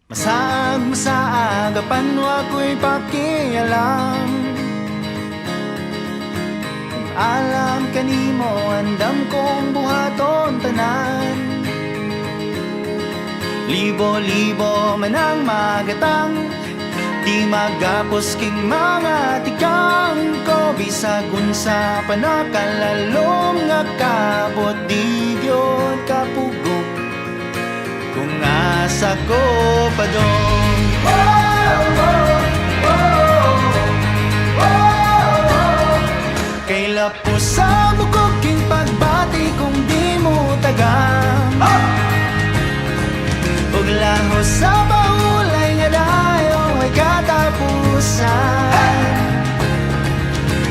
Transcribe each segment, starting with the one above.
Masaag kapano ako'y pakialam. Alam kanimo andam kong buhaton tanan. Libo-libo man ang magatang, di magapos king mga tikang ko. Bisag unsa pa nakalalom nga kabot, di gyud kapugong kung asa ko pa dong. Kay lapos sa bukog king pagbati kung di mo tagang, ug lahos sa paulay nga dayo ay katapusan.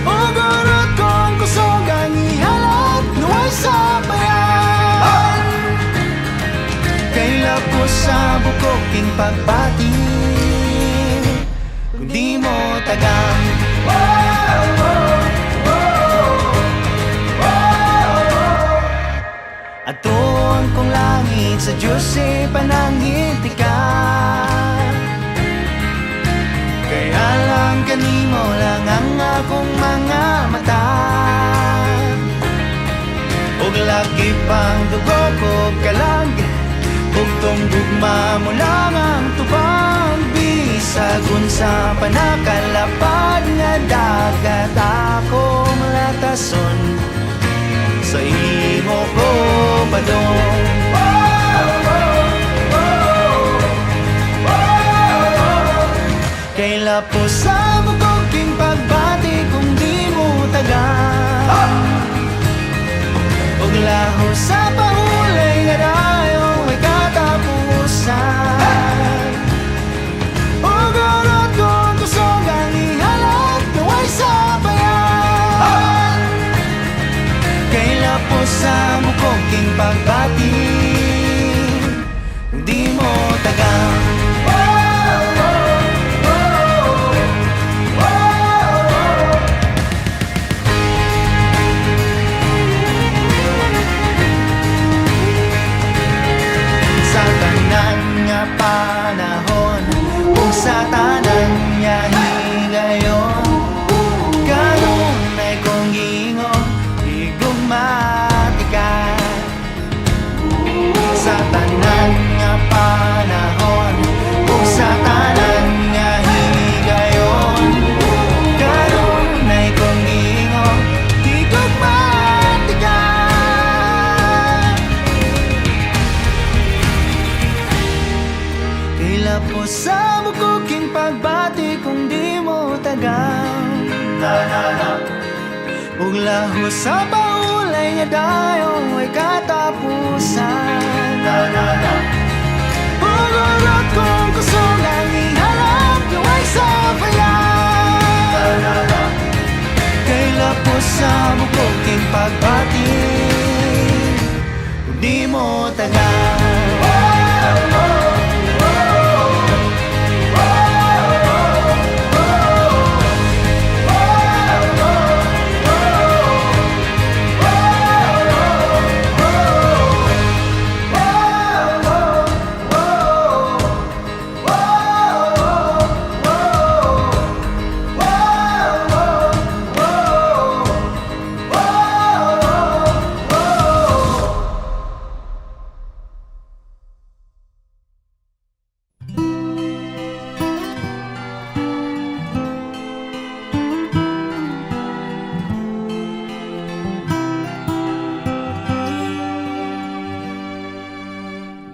Ug urot kong kusog ang ihalad nuway sa bayan. Kay lapos sa bukog king pagbati kung di mo tagang. Aton kong langit sa Diyos panangiti ka. Kaya lang kanimo lang ang akong mga mata. Ug lagi pang dugo ko kalag, ug tong gugma mo lang ang tubang. Bisag unsa pa nakalapad nga dagat akong latason, sa imo ko padong. Kay lapos sa bukog king pagbati kung di mo tagang, ug lahos sa pahulay nga dayo ay katapusan. Ug urot kong kusog ang ihalad naway sa bayan. Kay lapos sa bukog king pagbati kung di mo tagang. Sa tanan nga panahon, kung sa tanan nga higayon, karon ay kong gingon igumati ka. Sa tanan nga panahon, kung sa tanan nga higayon, karon ay kong gingon igumati ka. Kay lapos sa bukog king pagbati kung di mo tagang, ug lahos sa paulay nga dayo ay katapusan. Ug urot kong kusog ang ihalad naway sa bayan. Kay lapos sa bukog king pagbati kung di mo tagang.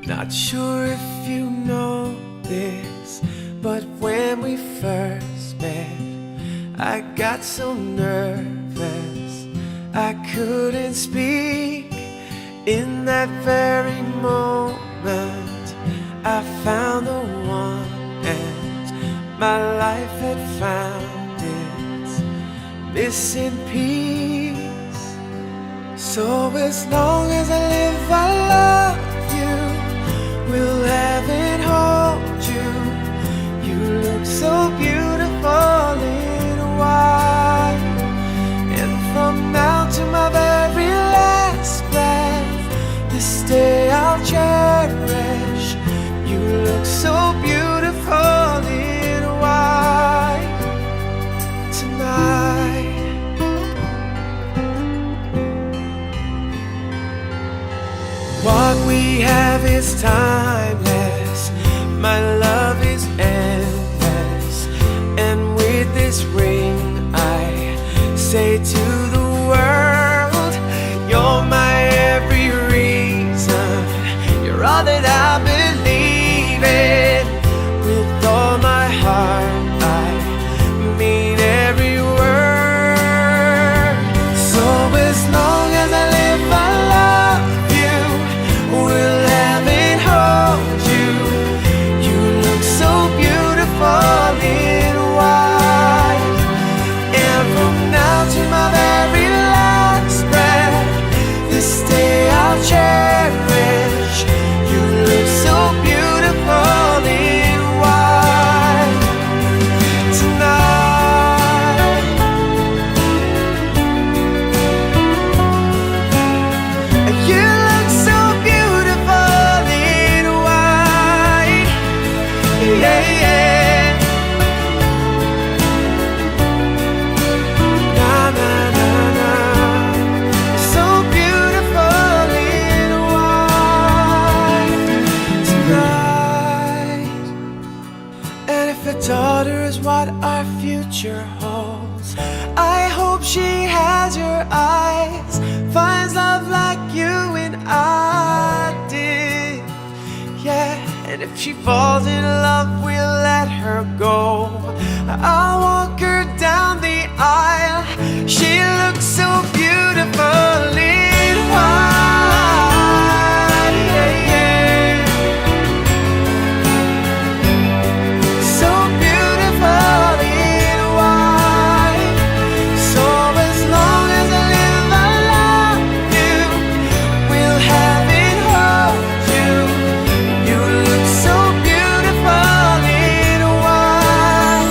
Not sure if you know this, but when we first met, I got so nervous I couldn't speak. In that very moment, I found the one, and my life had found its missing piece. So as long as I live, I love you, will have and hold you. You look so beautiful in white, and from now to my very last breath, this day I'll cherish. You look so beautiful heart, I mean every word. So as long as I live, I love you, will have and hold you. You look so beautiful in white, and from now to my very last breath, this day I'll cherish. You look so beautiful in white tonight. You look so beautiful in white, yeah, yeah. Na na na na, so beautiful in white tonight. And if a daughter is what our future holds, I hope she has your eyes, finds love like you and I did. Yeah, and if she falls in love, we'll let her go. I'll walk her down the aisle. She looks so beautiful in white, yeah, yeah. So beautiful in white. So as long as I live, I love you, will have and hold you. You look so beautiful in white,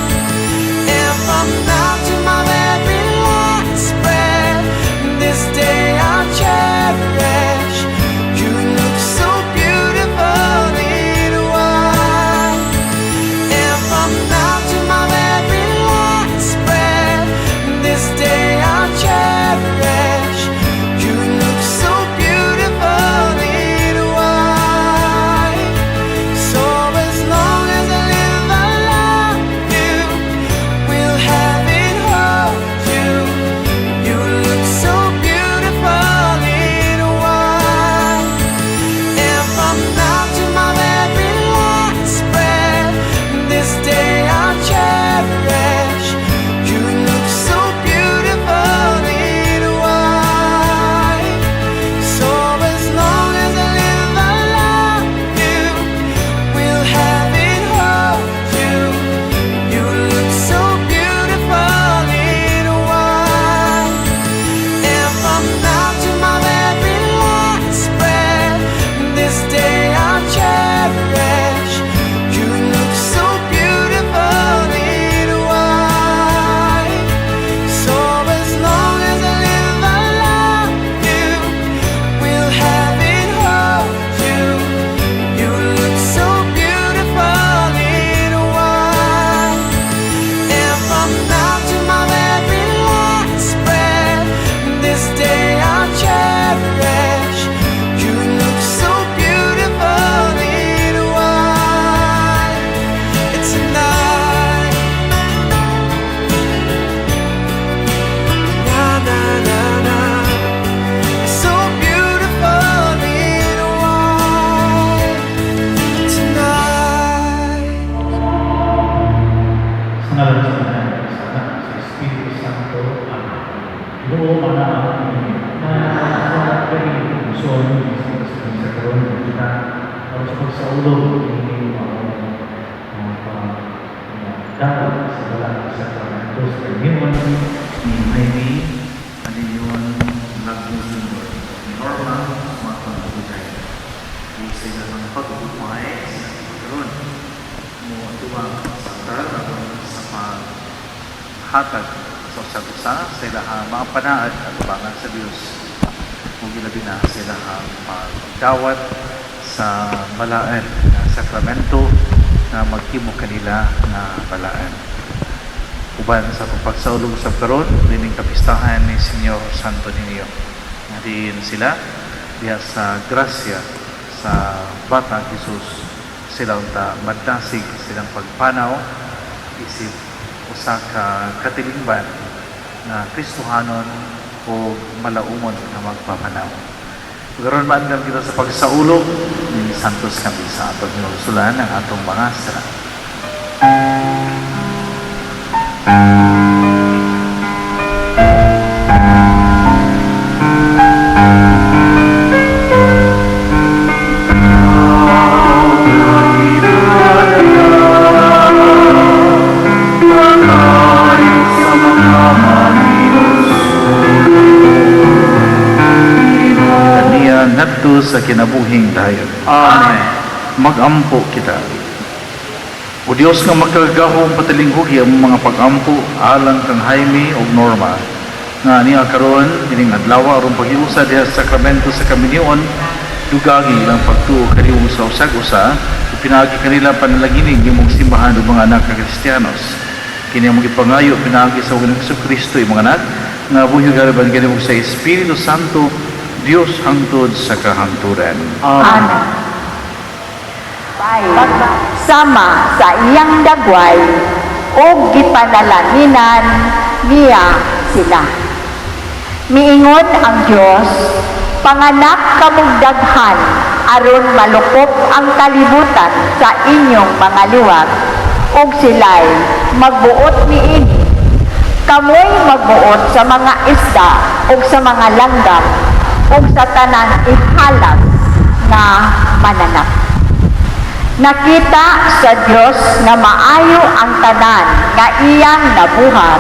and from now to my very last breath, this day I'll cherish. You look so beautiful in white, and from now to my very last breath, this day I'll cherish. You look so beautiful in white. So as long as I live, I love you, will have and hold you. You look so beautiful in white, and from now to my very last breath, this day I'll cherish. You look so beautiful in white. So as long as I live, I love you, will have and hold you. You look so beautiful in white, and from now to my very last breath, this day I'll cherish. You look so beautiful in white. So as long as I live, I love you, will have and hold you. You look so beautiful in white, and from now to my very last breath, this day I'll cherish. You look so beautiful in white tonight. Na na na na, so beautiful in white tonight. Sa ngalan sa Anak, sa Anak, sa Espiritu Santo. Amen. Ginoo manaan na sa kayo puso sa karon kita para sa pagsaulog ini dapat sa dalang sakramentos kaniwan ni Jaime kaniwan nagmusunod ni Norma matutugay ni sila ng pagbubuhay sa karon mo duwang sa karon sa paghatag sa usa-usa sa ilahang mga panaad at ubangan sa Dios. Kung ginabi na sila ang pagdawat sa balaan na sakramento na magkimo kanila na balaan. Uban sa pagpagsaulog sa karon dining kapistahan ni Senyor Santo Niño. Nadiin sila diha sa grasya sa Batang Jesus. Sila unta madasig silang pagpanaw isip usa ka katilingban na Kristohanon o malaumon na magpapanaw. Karon maandam kita sa pagsaulog ni Santos Camisa atong hinugsulan ang atong mga sala. Kaniya ngadto sa kinabuhing dayon. Amen. Magampo kita. O Dios nga magkagahong patalinghugi ang mga pagampo alang kang Jaime o Norma nga niya karon ining adlaw aron paghiusa diha sa sakramento sa kaminyoon dugagi ang pagtuo kaniung sa usag-usa pinagi kanila panalaginig imong simbahan ug mga anak nga Kristiyanos kini ang gipangayo pinagi sa Ginoong Kristo imong anak nga buhi garaban kanimo sa Espiritu Santo Dios hangtod sa kahangturan. Amen. Sama sa iyang dagway o gipanalaginan niya sila. Miingon ang Dios, panganak kamugdaghan aron malukop ang kalibutan sa inyong mga liwag ug sila'y magbuot niini. Kamoy magbuot sa mga isda ug sa mga langgam ug sa tanang ihalag nga mananap. Nakita sa Dios nga maayo ang tanan nga iyang nabuhat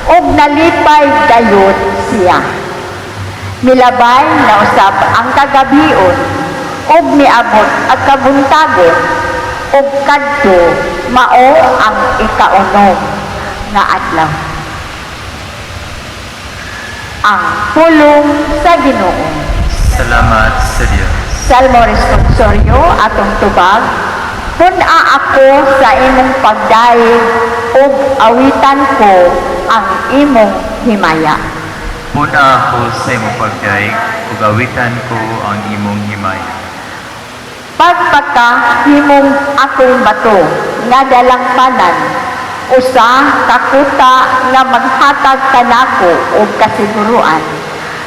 ug nalipay dayon siya. Milabay na usab ang kagabion ug miabot ang kabuntagon ug kadto mao ang ikaunom nga adlaw. Ang pulong sa Ginoo. Salamat sa Diyos. Salmo responsoryo atong tubag. Puna ako sa imong pagdaig ug awitan ko ang imong himaya. Puna ako sa imong pagdaig ug awitan ko ang imong himaya. Pagpaka himong akong bato nga dalangpanan usa kakuta nga maghatag kanako og kasiguruan.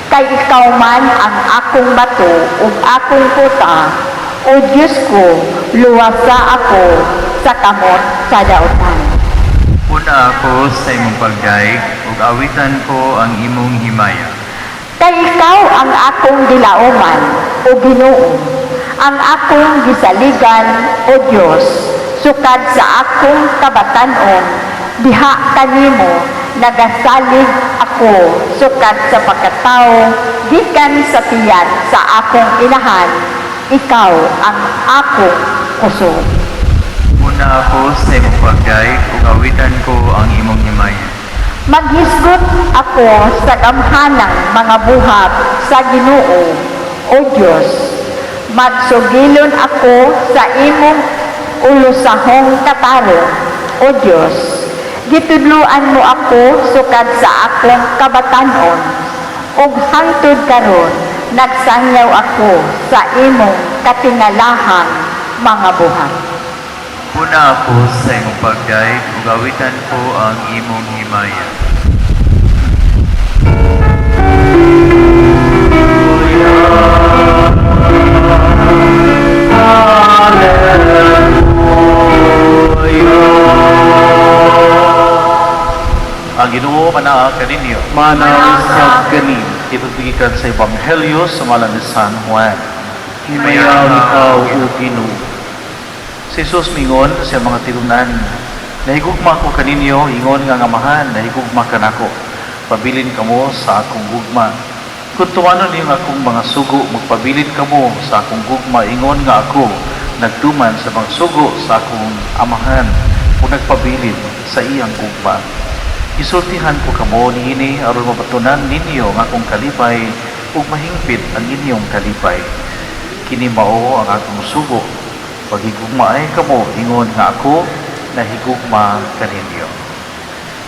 Kay ikaw man ang akong bato ug akong kuta, o Diyos ko, luwasa ako sa kamot sa dautan. Puna ako sa imong pagdaig ug awitan ko ang imong himaya. Kay ikaw ang akong dilauman, o Ginoo, ang akong gisaligan, o Diyos, sukad sa akong kabatanon, diha kanimo nagasalig ako sukad sa pagkatao gikan sa tiyan sa akong inahan, ikaw ang akong kusog. Puna ako sa imong pagdaig ug awitan ko ang imong himaya. Maghisgot ako sa gamhanang mga buhat sa Ginoo, o Diyos. Magsugilon ako sa imong ulusahong katarong, o Diyos. Gitudluan mo ako sukad sa akong kabatanon, ug hangtod karon nagsangyaw ako sa imong katingalahang mga buhat. Puna ako sa imong pagdaig ug awitan ko ang imong himaya. Ang Ginoo manaa kaninyo. Manaw sa ganin. Itutugikan sa Ebanghelyo sa ngalan ni San Juan. Himayaw ikaw o Ginoo. Si Jesus mingon sa mga tilunan, nahigugma ko kaninyo, ingon nga ngamahan, nahigugma ka nako. Pabilin kamo sa akong gugma. Kung tumanon yung akong mga sugo, magpabilin kamo sa akong gugma, ingon nga ako, nagtuman sa mga sugo sa akong amahan, kung nagpabilin sa iyang gugma. Isultihan ko kamo niini aron mabatunan ninyo ang akong kalipay ug mahingpit ang inyong kalipay. Kini mao ang akong sugo. Paghigugma ay kamo ingon nga ako nahigugma kaninyo.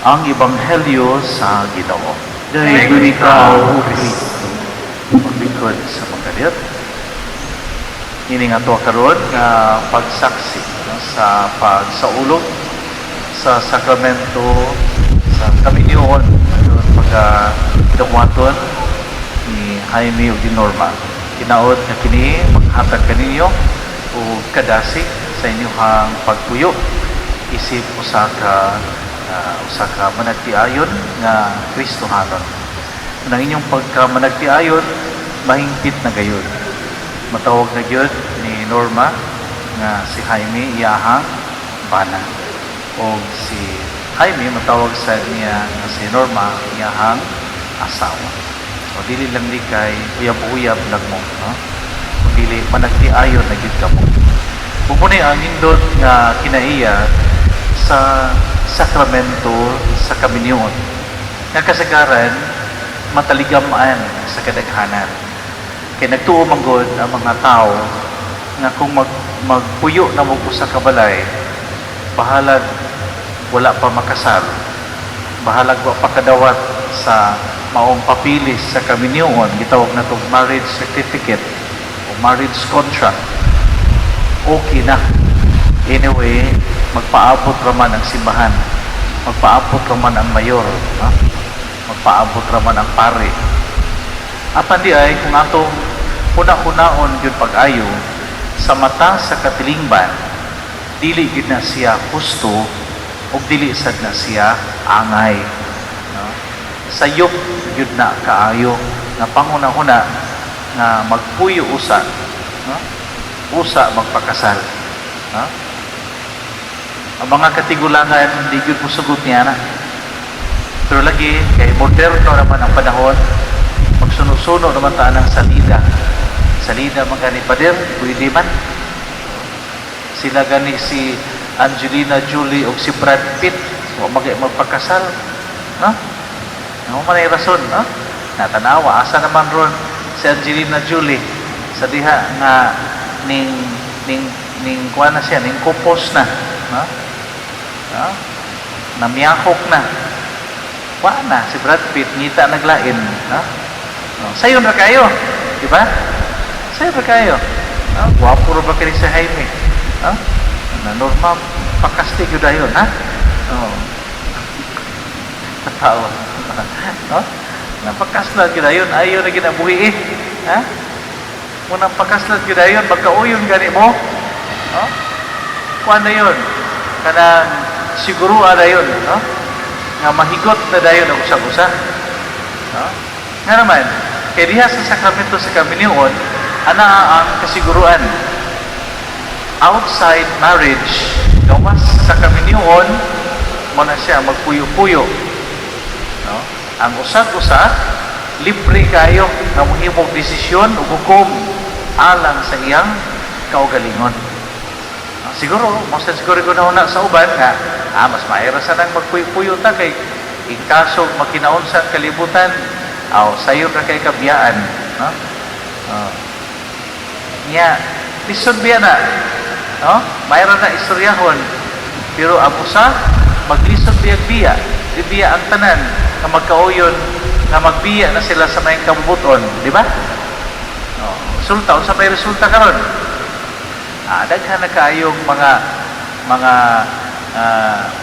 Ang Ebanghelyo sa Ginoo. Dayon ikaw o Kristo. Maglingkod sa pagkadiyot. Ini nga to karon nga pagsaksi sa pagsaulog sa sakramento sa kaminyoon pagka-dawaton ni Jaime o di Norma. Kinaot na kini maghatag kaninyo o kadasi sa inyong pagpuyo isip usa ka managtiayon nga Kristohanon. Nang inyong pagka managtiayon, mahingpit na gayud. Matawag na gyud ni Norma nga si Jaime iyahang bana. O si Jaime matawag sa niya nga si Norma iyahang asawa. O dili lang di kay uyab-uyab lang mo, no? O dili managtiayon na gyud kamo. Pumunay ang hindot nga kinaiya sa sakramento sa kaminyon. Nga kasagaran, mataligamaan sa kadaghanan. Kaya nagtuo manggod ang mga tao nga kung magpuyo na mo sa kabalay, bahalag wala pa makasal, bahalag wa pa kadawat sa maong papilis sa kaminyon, gitawag na itong marriage certificate o marriage contract, okay na. Anyway, magpaabot raman ang simbahan, magpaabot raman ang mayor, ha? Magpaabot raman ang pare. Apan di ay kung atong una-unaon yun pag-ayo sa mata sa katilingban, dili gid na siya husto o dili sad na siya angay, no? Sayop yun na kaayo na panguna-una nga magpuyo usa, no? Usa magpakasal, no? Ang mga katigulangan hindi gyud musugot niya na. Pero lagi kay moderno naman ang panahon, magsuno-suno naman taan ng salida. Salida man gani pader, pwede man. Sila gani si Angelina Jolie o si Brad Pitt, magpakasal, no? Ano man ay rason, no? Natanawa, asa naman ron si Angelina Jolie sa diha nga ning kuha na siya, ning kupos na, no? No? Namiyakok na. Wa na si Brad Pitt ngita naglain, no? No, sayon ra kayo, di ba? Sayon ra kayo. No? Guwapo ra ba kini si Jaime? No? Na normal pakasti gyud dayon, ha? Oh. Tatawa. No? Napakaslat gyud dayon, ayo na ginabuhi, ha? Munang pakaslat gyud dayon, magkauyon gani mo. No? Kuan na yun? Kanang siguro ada yun, no? Nga mahigot na dayon ang usag-usa. No? Nga naman, kaya diha sa sakramento sa kaminyon, ana ang kasiguruan. Outside marriage, gawas sa kaminyon, mo na siya magpuyo-puyo. No? Ang usag-usa, libre kayo na mohimong desisyon o hukom alang sa iyang kaugalingon. Siguro, mas siguro ko na sa uban nga, mas maira sa nang magpuyo-puyo ta kay in kaso makinaon sa kalibutan, sayo na kay kabiyaan, no? Nya, lison biya na, no? Mayroon na istoryahon, pero ang usa, maglison biya, biya ang tanan, na magkauyon, na magbiya na sila sa mayang kabubuton, di ba? Resulta, unsa may resulta karon? Daghan na kayong mga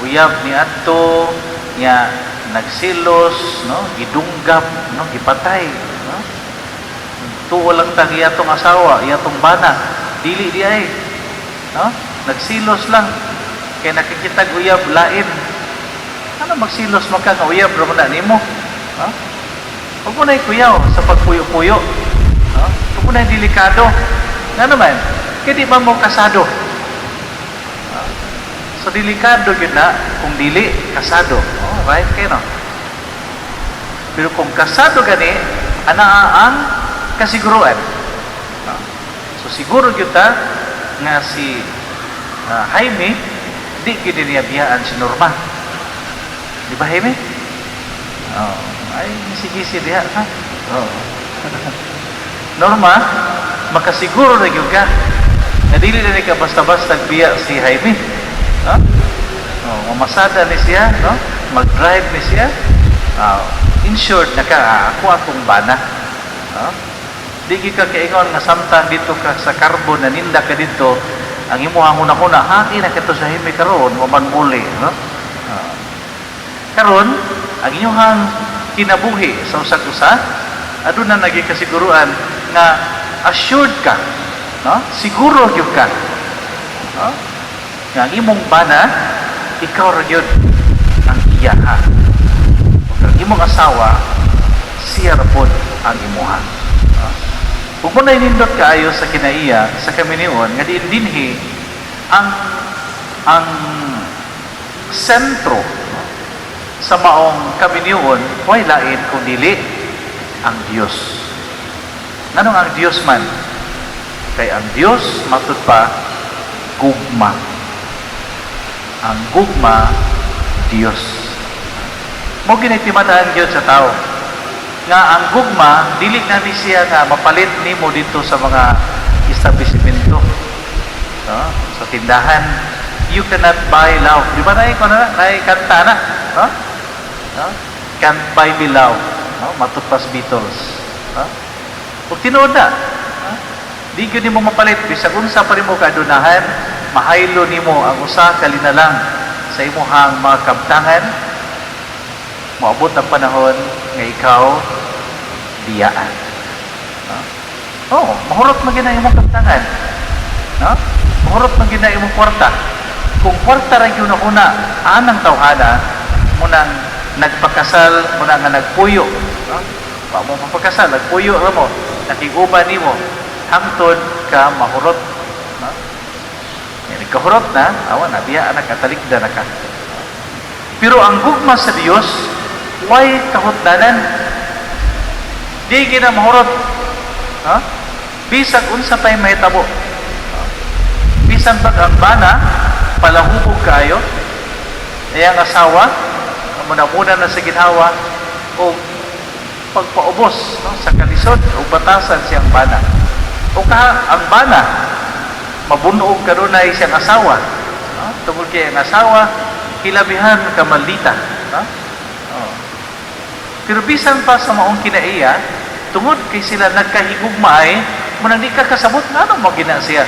uyab ni adto nya nagsilos, no, gidunggap, no, gipatay, no. Tuo lang tang iyatong asawa, iyatong bana, dili di ay, no, nagsilos lang kay nakikitag uyab lain. Ano magsilos man ka nga uyab ra man nimo, no? Huwag mo na ikuyaw sa pagpuyo-puyo, no? Huwag mo na delikado. Nga naman, kaya di ba mo kasado? So, delikado yun na kung dili kasado. Oh, right? Kaya no? Pero kung kasado gani, ang kasiguruan. So, siguro yun ta nga si Jaime, di yun niya biyaan si Norma. Di ba, Jaime? Oh, ay, nisi-gisi diha, ha? Oh. Norma, makasiguro na yun ka. Nadili na ka basta-basta biya si Jaime. No? Mamasada ni siya, no? Mag-drive ni siya. Insured na ka, ako akong bana. No? Di ka kaingon nga samtang dito ka sa carbon na ninda ka dito, ang imo ang una-una, hati na kato sa Jaime karon, waman muli. No? Karon, ang inyong kinabuhi sa usag-usa, adun na naging kasiguruan nga assured ka, no? Siguro gyud ka, no? Nga ang imong bana ikaw ra gyud ang iyaha. Ug ang imong asawa siya ra pod ang imuha. Kung mo na inindot kaayo sa kinaiya, sa kaminion, nga dinhi ang sentro sa maong kaminion, way lain kung dili ang Dios. Nganong ang Dios man? Kay ang Dios, matud pa, gugma. Ang gugma, Dios. Mo ginitimataan Dios sa tao nga ang gugma dili na ni siya nga mapalit nimo dito sa mga establishmento, no? Sa tindahan, you cannot buy love. Di ba kanta na, no? No? Can't buy me love, no? Matutpas Beatles, no? Ug tinuod na, no? Di gyud nimo mapalit bisag unsa pa nimo kadunahan, mahaylo nimo ang usa ka linalang sa imong mga kabtangan. Moabot ang panahon nga ikaw biyaan. No? Mahurot man gina imong kabtangan. No? Mahurot man gina imong kwarta. Kung kwarta ra gyud una, anang tawhana mo nang nagpakasal, mo nang nagpuyo. No? Wa mo mapakasal, nagpuyo ra mo, nakiguban nimo hangtod ka mahurot. No? Yan kahurot na, awan na biya anak katalikda na ka. Pero ang gugma sa Dios, way kahutdanan. Di gina mahurot. Ha? Bisag unsa pay mahitabo. Bisan pag ang bana palahubog kayo, iyang asawa, muna na sa ginhawa, o pagpaubos, no, sa kalisod o batasan siyang bana. O ang bana, mabunog kanunay siyang asawa. No? Tungkol kay ang asawa, kilabihan ka maldita. No? Pero bisan pa sa maong kinaiya, tungod kay sila nagkahigugmaay, munang di ka kasabot nga ano mo gina siya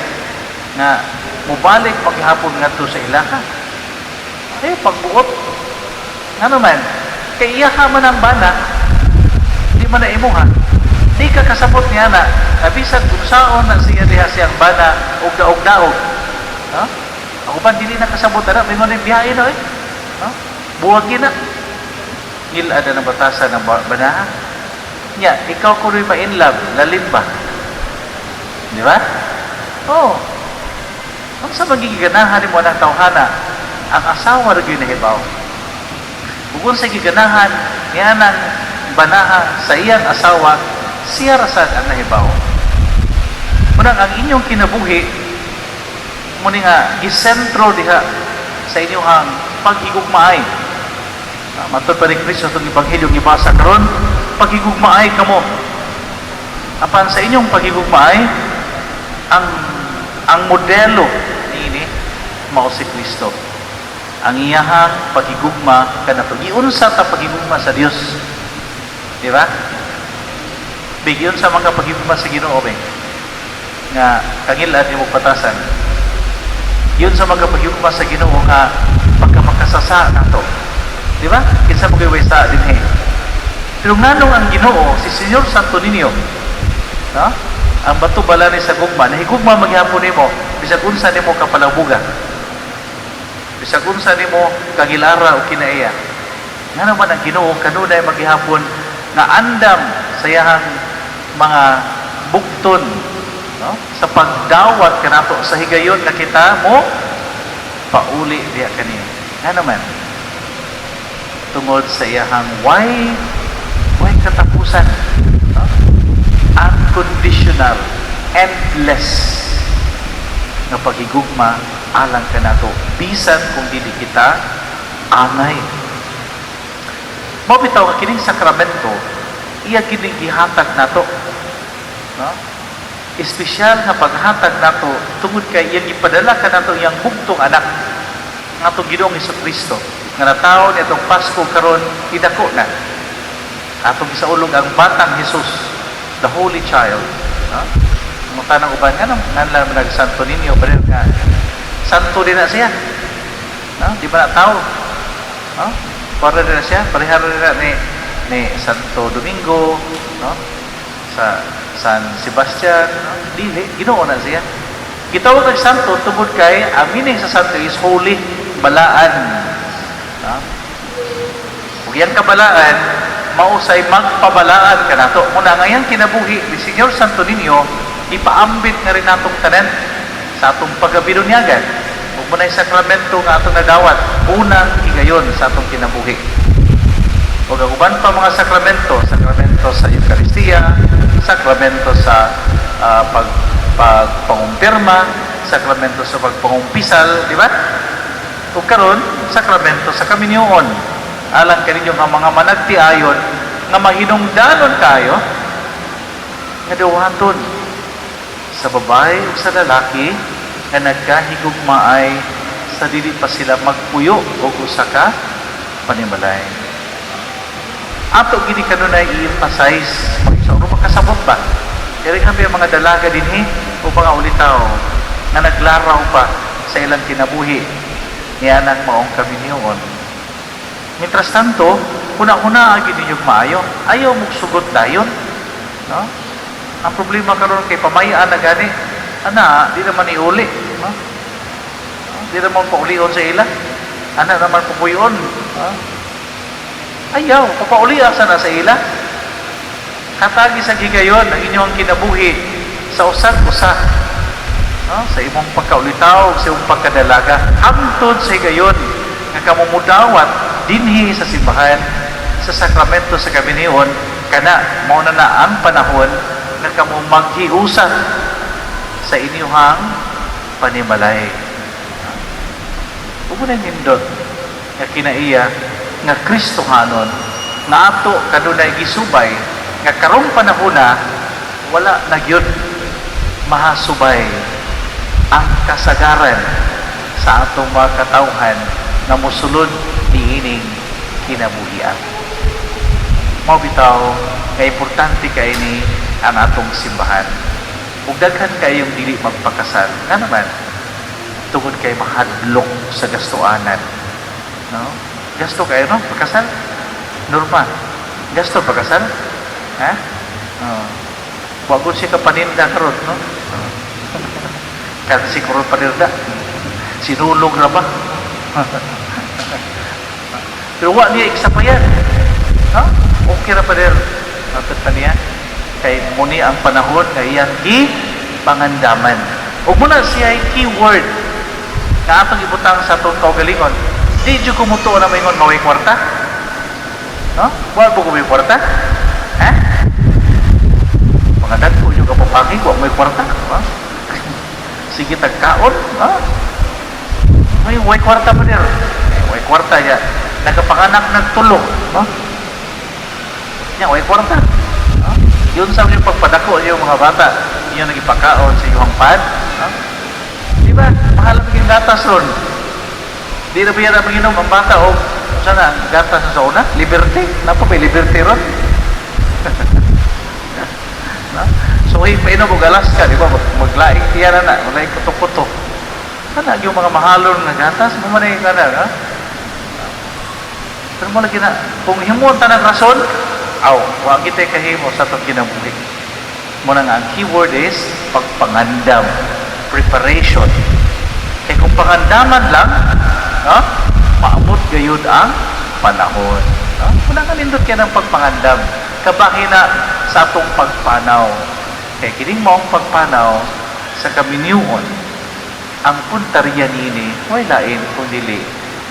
nga mubalik paghapon ngadto sa ilaka. Pagbuot ano man, kay iyaha man ang bana, di man na imuha, di ka kasabot niya na bisan kung saon na siya diha siyang bana og daog-daog. Ako pa dili na kasabot na may mga biyahe na buwagin na ngil ada ng batasan ng banaha niya, ikaw ko rin ma-inlove, lalim ba? Di ba? Ang sa magiging ganahan mo ng tawhana, ang asawa rin yung nahibaw. Kung sa giganahan niya ng banaha sa iyang asawa, siya rasad ang nahibaw. Munang ang inyong kinabuhi, muna nga, gisentro diha sa inyong paghigugmaay. Matod pa ni Kristo itong Ebanghelyo ibasa karon, paghigugmaay kamo. Apan sa inyong paghigugmaay, ang modelo niini mao si Kristo. Ang iyahang paghigugma kanato. Giunsa ta paghigugma sa Dios. Di ba? Bigyon sa mga paghigugma sa Ginoo nga kangilan imo patasan. Yun sa mga paghigugma sa Ginoo nga pagkamakasasa nato. Di ba? Kinsa mo kayo sa dinhi. Pero nganong ang Ginoo, si Señor Santo Niño, no? Ang bato bala ni sa gugma, nahigugma maghapon nimo, bisag unsa nimo kapalabugan. Bisag unsa nimo kagilara o kinaiya. Nga naman ang Ginoo kanunay maghapon nga andam sa iyang mga bugton, no? Sa pagdawat kanato sa higayon nga kita mo pauli diya kaniya. Nga naman tungod sa iyahang why katapusan, no? Unconditional, endless na paghigugma alang kanato bisan kung dili kita angay. Mabitaw nga kining sakramento iya kining gihatag nato, no? Espesyal nga paghatag nato tungod kay iyang ipadala kanato iyang bugtong anak nga atong Ginoong Hesukristo nga nataon itong Pasko karon idako na atong gisaulog ang batang Jesus, the Holy Child. Ang tanang uban nga nanlan man Santo Niño pero nga santo din na siya, di ba na tao, para din na siya, parehar din na ni Santo Domingo, sa San Sebastian, dili Ginoo na siya. Gitawag ng santo tungod kay ang meaning sa santo is holy, balaan. iyang kabalaan mausay magpabalaan kanato. Muna ngayon kinabuhi ni Senyor Santo Niño, ipaambit nga rin natong tanan sa atong pagabinunyagan. Ug munay sakramento nga atong nadawat, unang higayon sa atong kinabuhi. Ug ang uban pa mga sakramento sa Eucharistia, sakramento sa pagpangumpirma, sakramento sa pagpangumpisal, di ba? Ug karon sakramento sa kaminyoon. Alang kaninyo nga mga managtiayon nga mahinungdanon kayo nga dawaton sa babae o sa lalaki nga nagkahigugmaay sa dili pa sila magpuyo o usa ka panimalay. Ato gini kanunay i-emphasize mag-isa makasabot ba? Kaya kami ang mga dalaga dinhi o mga ulitaw na naglaraw pa sa ilang kinabuhi niya ng maong kaminyoon. Mientras tanto, una-una agad ninyong maayo. Ayaw mong dayon. No? Ang problema karon kay pamayaan na gani, ana, di naman iuli. No? Di naman paulion sa ila. Ana naman pupuyon. No? Ayaw, papaulian sana sa ila. Katagi sa gigayon ang inyong kinabuhi sa usag-usa. No? Sa imong pagkaulitaw, sa imong pagkadalaga. Hangtod sa higayon nga kamumudawat dinhi sa simbahan sa sakramento sa kaminyoon kana mao na ang panahon nga kamo maghiusa sa inyong panimalay. Ug na nindot nga kinaiya nga Kristohanon nga ato kanunay gisubay nga karong panahona wala na gyud mahasubay ang kasagaran sa atong mga katawhan na mosulod niining kinabuhian. Mao bitaw nga importante kay ni ang atong simbahan. Ug daghan kayong dili magpakasal. Nga naman tungod kay mahadlok sa gastuanan. No? Gasto kayo no pagkasal? Normal. Gasto pagkasal? Ha? Wa gud siya kapaninda karon no? Kasi siguro paninda. Sinulog ra ba? Pero wa niya iksapayan. Ha? Okay ra pa rin. Natot pa niya. Kay muni ang panahon nga iyang pangandaman. Ug muna siya ay keyword na atong ibutang sa atong kaugalingon. Di dyo kumutuo na maingon maway kwarta? No? Wa po kumay kwarta? Ha? Mga dagko nyo kapapagi ko may kwarta. Ha? Sige tagkaon. Ha? May way kwarta pa rin. Way kwarta ya. Nagapanganak nagtulong. No? Yan, way kwarta. No? Yun sa yung pagpadako yung mga bata. Yun nagipakaon sa iyong pad. No? Diba? Mahal maging gatas ron. Di na biya na maginom ang bata o sana gatas sa una? Liberty. Napo may liberty ron. No? So, painom o galas ka. Diba? Maglaing tiyan na. Maglaing kuto-kuto. Sana yung mga mahalon na gatas, mamanay ka na, ha? Pero mo lagi na, kung himuon ta ng rason, wag kita kahimo sa itong kinabuhi. Muna nga, ang keyword is pagpangandam, preparation. Kaya kung pangandaman lang, maabot gayud ang panahon. Muna nga nindot ka ng pagpangandam, kabahin na sa itong pagpanaw. Kaya kining mo ang pagpanaw sa kaminyoon, ang puntarya nini, way lain kung dili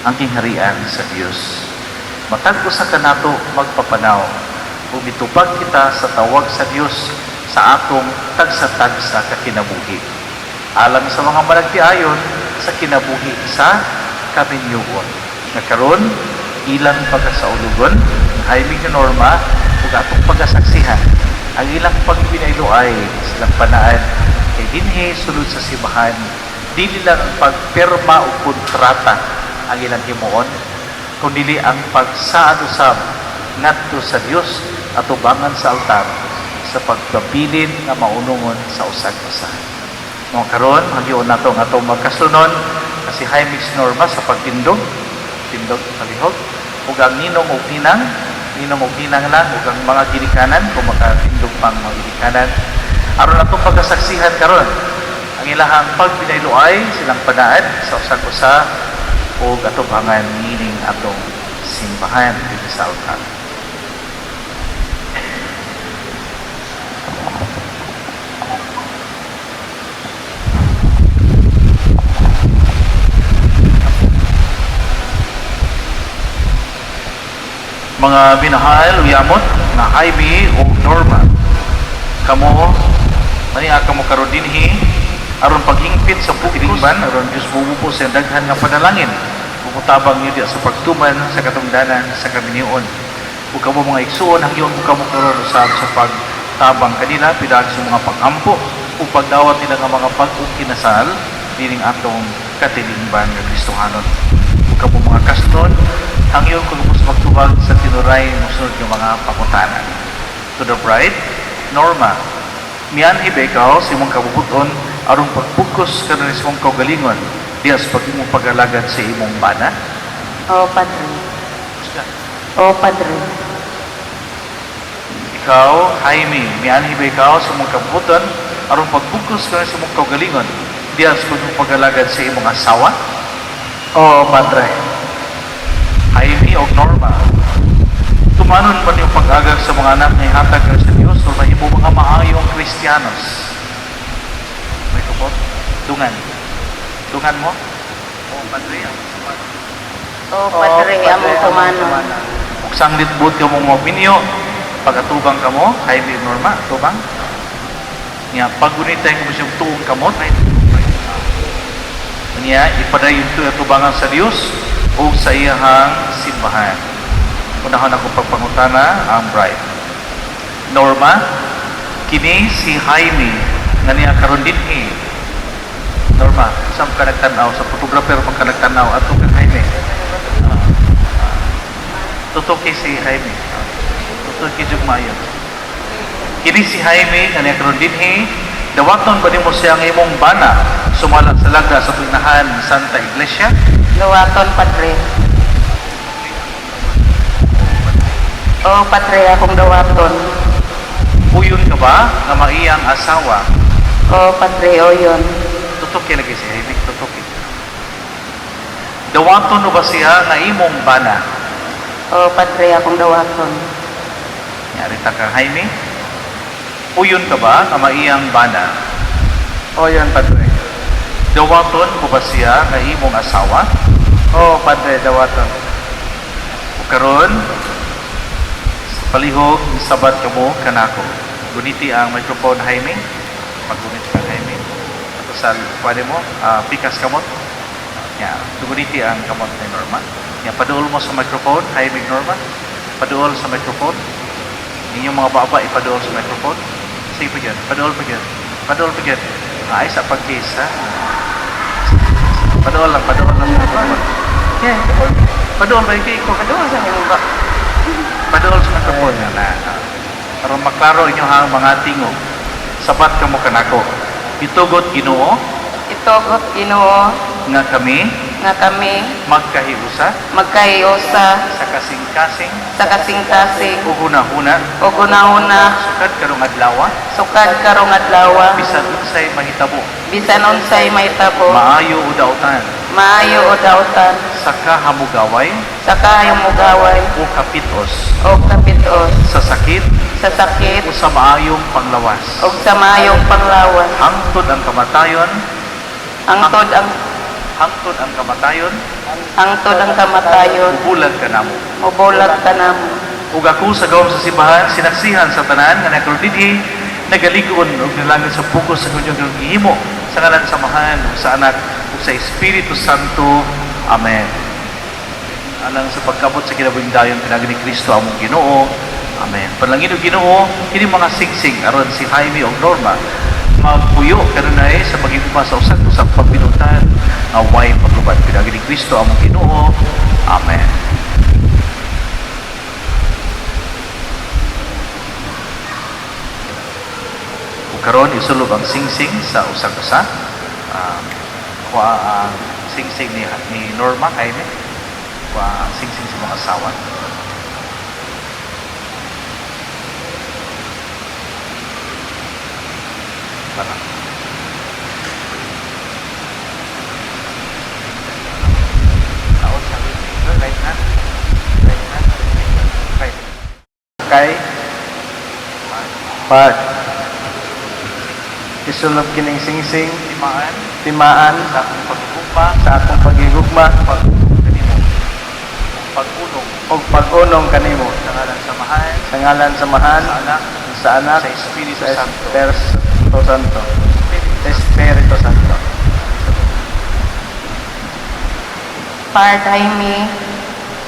ang kingharian sa Diyos. Matag usa ka nato magpapanaw ug mitupag kita sa tawag sa Dios sa atong tagsa-tagsa ka kinabuhi. Alang sa mga managtiayon sa kinabuhi sa kaminyoon. Nagkaroon ilang pagkasaulugon, haimig na norma ug atong pagasaksihan. Ang ilang pagpinayloay silang panaan kay dinhi sulod sa simbahan. Dili lang ang pagpirma o kontrata ang ilang himuon, kundi ang pagsaad-usab ngadto sa Dios at ubangan sa altar sa pagpabilin na maunungon sa usag-usa. Mga karon, magyoon nato nga atong magkasunon kasi high mix norma sa pagtindog, tindog palihog, ug ang ninong o tinang lang, ug ang mga ginikanan, kung makatindog pang mga ginikanan. Aron atong pagkasaksihan karon, ang ilahang pagpinayloay silang panaad sa usag-usa o atubangan nining atong simbahan dito sa altar. Mga minahal, uyamot, nga Jaime o Norma, kamo, maniya kamo karon dinhi, aron paghingpit sa pugilingban, aron Diyos bumupo sa daghan nga panalangin, bumutabang niyo diya sa pagtuman, sa katungdanan, sa kaminion. Kung kamo mga igsuon, hangyon kung kamo karon usab sa pagtabang kanila, pidag sa mga pagampo, o pagdawat nila nga mga pag-ukinasal, dining atong katilingban nga Kristohanon. Kung kamo mga kaston, hangyon kung kamo sa magtubag sa tinuray musunod ng mga pangutanan. To the bride, Norma, miyan ikaw sa imong kabubuton aron pagpukos ka na sa imong kaugalingon diya sa pag-imong pag-alagad sa imong bana. O Padre. O Padre. Ikaw, Jaime, miyan ikaw sa imong kabubuton aron pagpukos ka na sa imong kaugalingon diya sa pag-imong pag-alagad sa imong asawa. O Padre. Jaime o Norma, tumanon ba niyong pag-agag sa mga anak na ihatag ka sa Diyos o mahimo mga maayong Kristiyanos? May kupot? Dungan. Dungan mo? O, Padre, O Padre, among tumanon. Kung sanglit buot ka mong opinyo, pag-atubang ka mo, Jaime o Norma, atubang. Nga, pag-unitay mo siyang tuong kamot, niya, ipadayon ito atubangan sa Diyos o sa iyahang simbahan. Unahon ako pagpangutana ang bride. Norma, kini si Jaime nga niya karon dinhi. Norma, saan ka nagtanaw? Sa photographer mo ka nagtanaw at kang Jaime. Tutuki si Jaime. Tutuki Jugmayo. Kini si Jaime nga niya karon dinhi. Dawaton ba nimo siya ang imong bana sumala sa lagda sa Pinahan Santa Iglesia? Luwaton, Padre. O Padre, akong dawaton. Uyon ka ba nga maiyang asawa? O Padre, o yun. Tutuki lagi si Jaime, tutuki. Dawaton ba siya nga imong bana? O Padre, akong dawaton. Yarita ka, Jaime? Uyon ka ba nga maiyang bana? O yan, Padre. Dawaton mo ba siya nga imong asawa? O Padre, dawaton. O karon, sa palihog, sabat ka mo, kanako. Guniti ang microphone, Jaime. Pag-gunit ka, Jaime. Tapos sa pwede mo, pikas kamot. Yeah, guniti ang kamot ni Norma. Yeah, paduol mo sa microphone, Jaime Norma. Paduol sa microphone. Inyong mga baba, ipaduol sa microphone. Sige pa dyan, paduol pa dyan. Paduol pa dyan. Ay, sa pag-case, ha? Paduol lang sa microphone. Yeah, paduol ba yung ko? Aduh, sa mga ba? Paduol sa microphone na. Para maklaro inyo ang mga tingog. Sabat ka mo kanako. Itugot Ginoo Itogot, Ginoo, nga kami nga kami magkahiusa magkahiusa sa kasing-kasing sa kasing-kasing o hunahuna o guna-una sukad karong adlaw sukad karong adlaw bisan unsay mahitabo bisan unsay mahitabo maayo o dautan maayo o dautan sa kahamugaway sa kayong mugaway o kapitos o kapitos sa sakit sa sakit o sa maayong panglawas o sa mayong panglawas hangtod ang kamatayon hangtod ang kamatayon bubulag ka namo mubulag ka namo ug ako sa gawom sa simbahan sinaksihan sa tanan nga nakaludidi nagaligon ug nalangit sa pugos sa kunyong gihimo sa ngalan sa Samahan ug sa Anak ug sa Espiritu Santo. Amen. Alang sa pagkabot sa kinabuhing dayon pinagi ni Kristo among Ginoo. Amen. Panalangin og Ginoo kini mga singsing aron si Jaime ug Norma magpuyo kanunay sa pagiguma sa usag-usag pagbinutan nga way paglubad pinagi ni Kristo among Ginoo. Amen. Karon isulod ang singsing sa usag-usa. Kuha ang singsing ni Norma Jaime. Kuha ang singsing sa mga asawa. Para. Taon sa right hand. kay Part. Isulog kining singsing, timaan sa akong pagugma, sa akong pagigugma, kanimo. Pag-unong, ug pag-unong kanimo. sa ngalan samahan, Sa ngalan samahan, sa anak, sa anak, sa Espiritu sa Santo. Espiritu Santo. Sa Espiritu Santo. Part Jaime,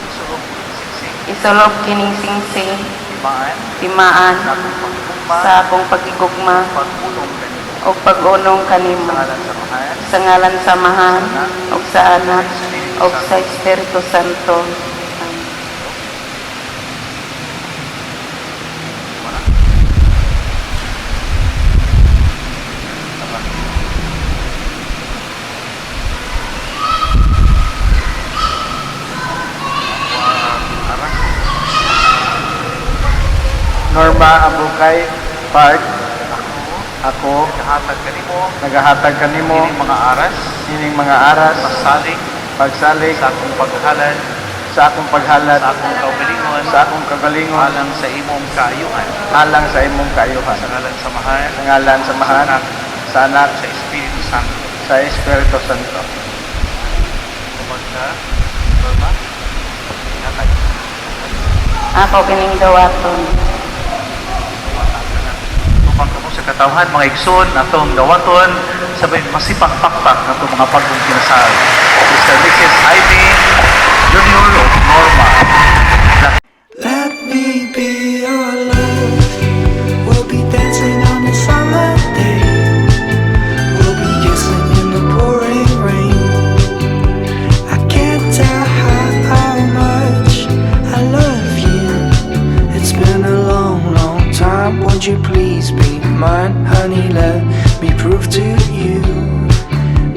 Isulog singsing, isulog kining singsing, timaan, timaan sa akong pagugma, sa akong pagigugma pag-unong kanimo. o pag-unong kanimo. Sa ngalan samahan, Sa ngalan samahan o sa anak o sa Espiritu Santo. Norma Abukay, Part. Ako, nagahatag kanimo, nagahatag kanimo, kining mga aras, ining mga aras, pasalig, pagsalig sa akong paghalad, sa akong paghalad, sa akong kaugalingon, sa akong kagalingon, alang sa imong kaayuhan. alang sa imong kaayuhan. Sa ngalan samahan, Sa ngalan samahan, sa anak, sa Espiritu Santo. sa Espiritu Santo. Kapag ka, Norma, inatag. Ako kining dawaton. Tupang kamo sa katawhan, mga igsoon, atong dawaton, sabay masipag-pakpak na itong mga pagkong kinasal. Mr. Mrs. Jaime Junior of Norma. Let me be your love. We'll be dancing on a summer day. We'll be kissing in the pouring rain. I can't tell how much I love you. It's been a long, long time. Won't you please be mine, honey? Let me prove to you.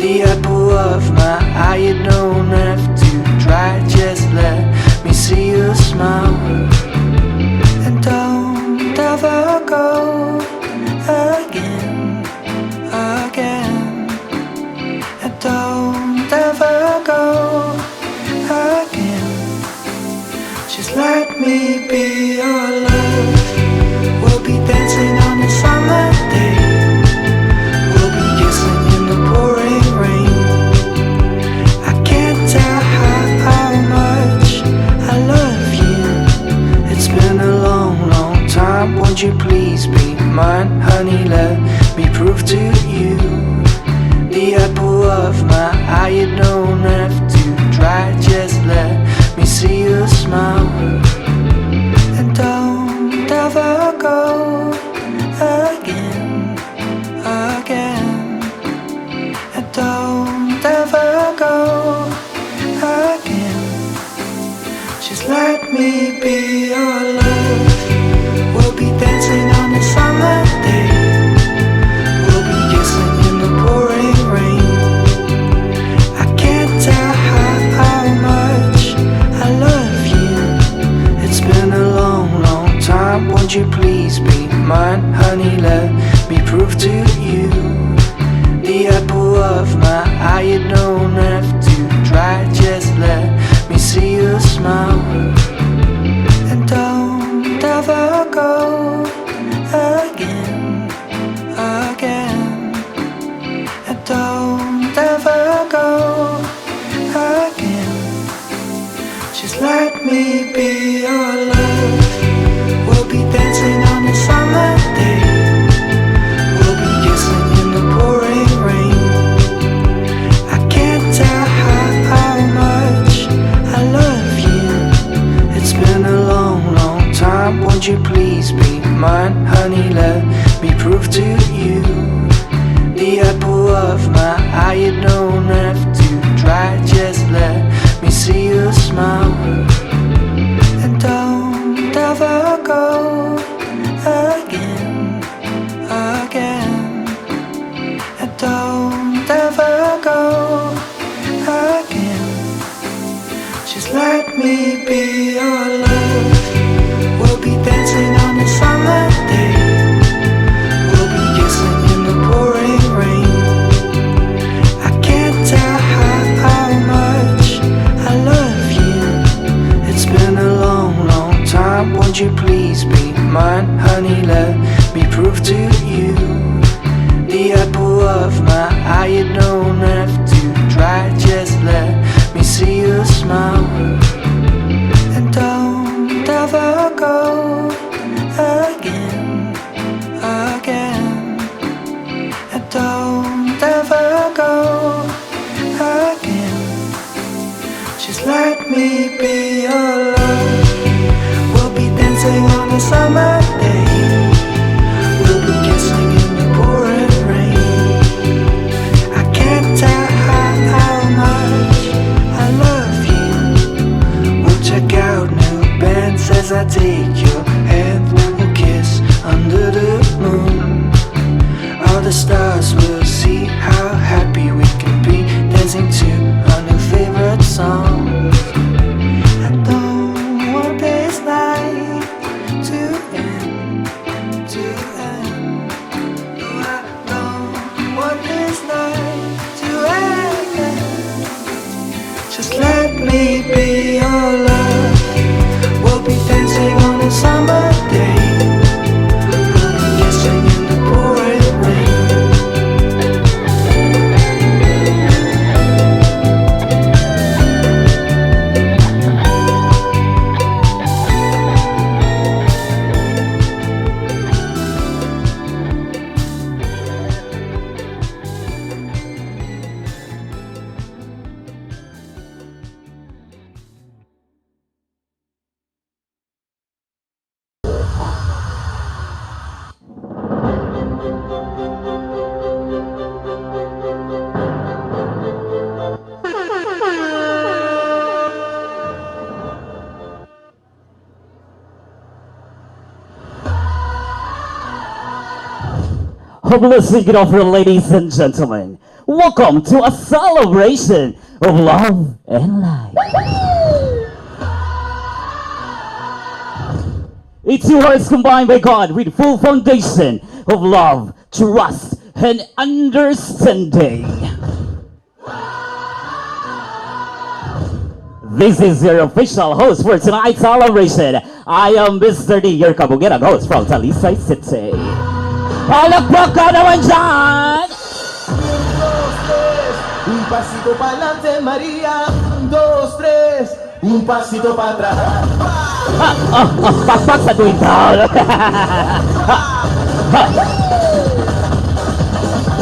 The apple of my eye, you don't have to try. Just let me see you smile. And don't ever go again, again. And don't ever go again. Just let me be your love. We'll be dancing on a summer day. We'll be kissing in the pouring rain. I can't tell how much I love you. It's been a long, long time. Won't you please be mine, honey? Let me prove to you. The apple of my eye, you don't have to try. Just let me see you smile. And don't ever go again, again. And don't ever go again. Just let me be your love. We'll be dancing on a summer day. We'll be kissing in the pouring rain. I can't tell how much I love you. It's been a long, long time. Won't you please be mine, honey? Let me prove to you. The apple of my eye, you don't have to try. Just let me see you smile. And don't ever go again, again. And don't ever go again. Just let me be your love. We'll be dancing on a summer day. We'll be kissing in the pouring rain. I can't tell how much I love you. It's been a long, long time. Won't you please be mine, honey? Let me prove to you. The apple of my eye, you don't have to try. Just let me see you smile. And don't ever go again, again. And don't ever go again. Just let me be your love. We'll be dancing on a summer day. We'll be kissing in the pouring rain. I can't tell how much I love you. It's been a long, long time. Won't you please be now. And don't ever go again, again. And don't ever go again. Just let me be your love. We'll be dancing on a summer day. We'll be kissing in the pouring rain. I can't tell how much I love you. We'll check out new bands as I take your hand. We'll kiss under the moon. All the stars will see how happy we can be, dancing to our new favorite songs. I don't want this night to end, to end. No, I don't want this night to end. Just let me be your love. We'll be dancing on a summer day. We'll be kissing in the pouring rain. Let's take it off, ladies and gentlemen. Welcome to a celebration of love and life. It's two hearts combined by God with full foundation of love, trust, and understanding. This is your official host for tonight's celebration. I am Mr. D, your kabugerang host from Talisay City. Palakpak ka naman dyan! Un pasito pa'lante, María. 1, 2, 3. Un pasito para atrás. Pakpak sa tuwing taon.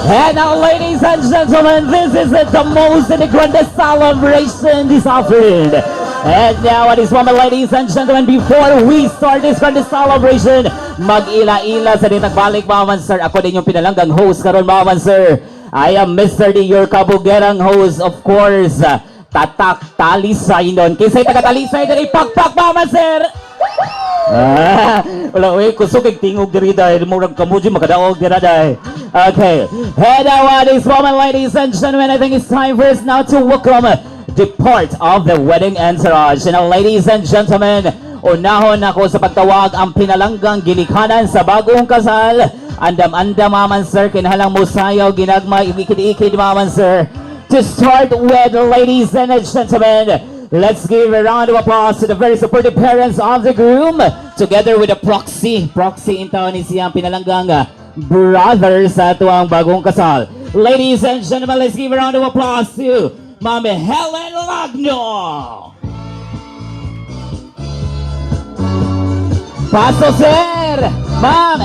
And now, ladies and gentlemen, this is the most and the grandest celebration this afternoon. And now, at this moment, ladies and gentlemen, before we start this grandest celebration, mag-ila-ila sa ditagbalik, mga man sir. Ako din yung pinalanggang host karon, mga man sir. I am Mr. D, your kabugerang host, of course. Tatak Talisay nun. Kisay taga-Talisay din, ipakpak, mga man sir. Wala, kusog tingog diri dahil murag kamuji makadaog dira dahil. Okay, and now at this moment, ladies and gentlemen, I think it's time for us now to welcome the part of the wedding entourage. And now, ladies and gentlemen, unahon ako sa pagtawag ang pinalanggang ginikanan sa bagong kasal. Andam-andam, maman sir, kinahalang musayaw, ginagma, ikid-ikid, maman sir. To start with, ladies and gentlemen, let's give a round of applause to the very supportive parents of the groom, together with the proxy in taon ni siyang pinalanggang brothers sa tuwang bagong kasal. Ladies and gentlemen, let's give a round of applause to Ma'am Helen Lagno. Paso, sir! Ma'am,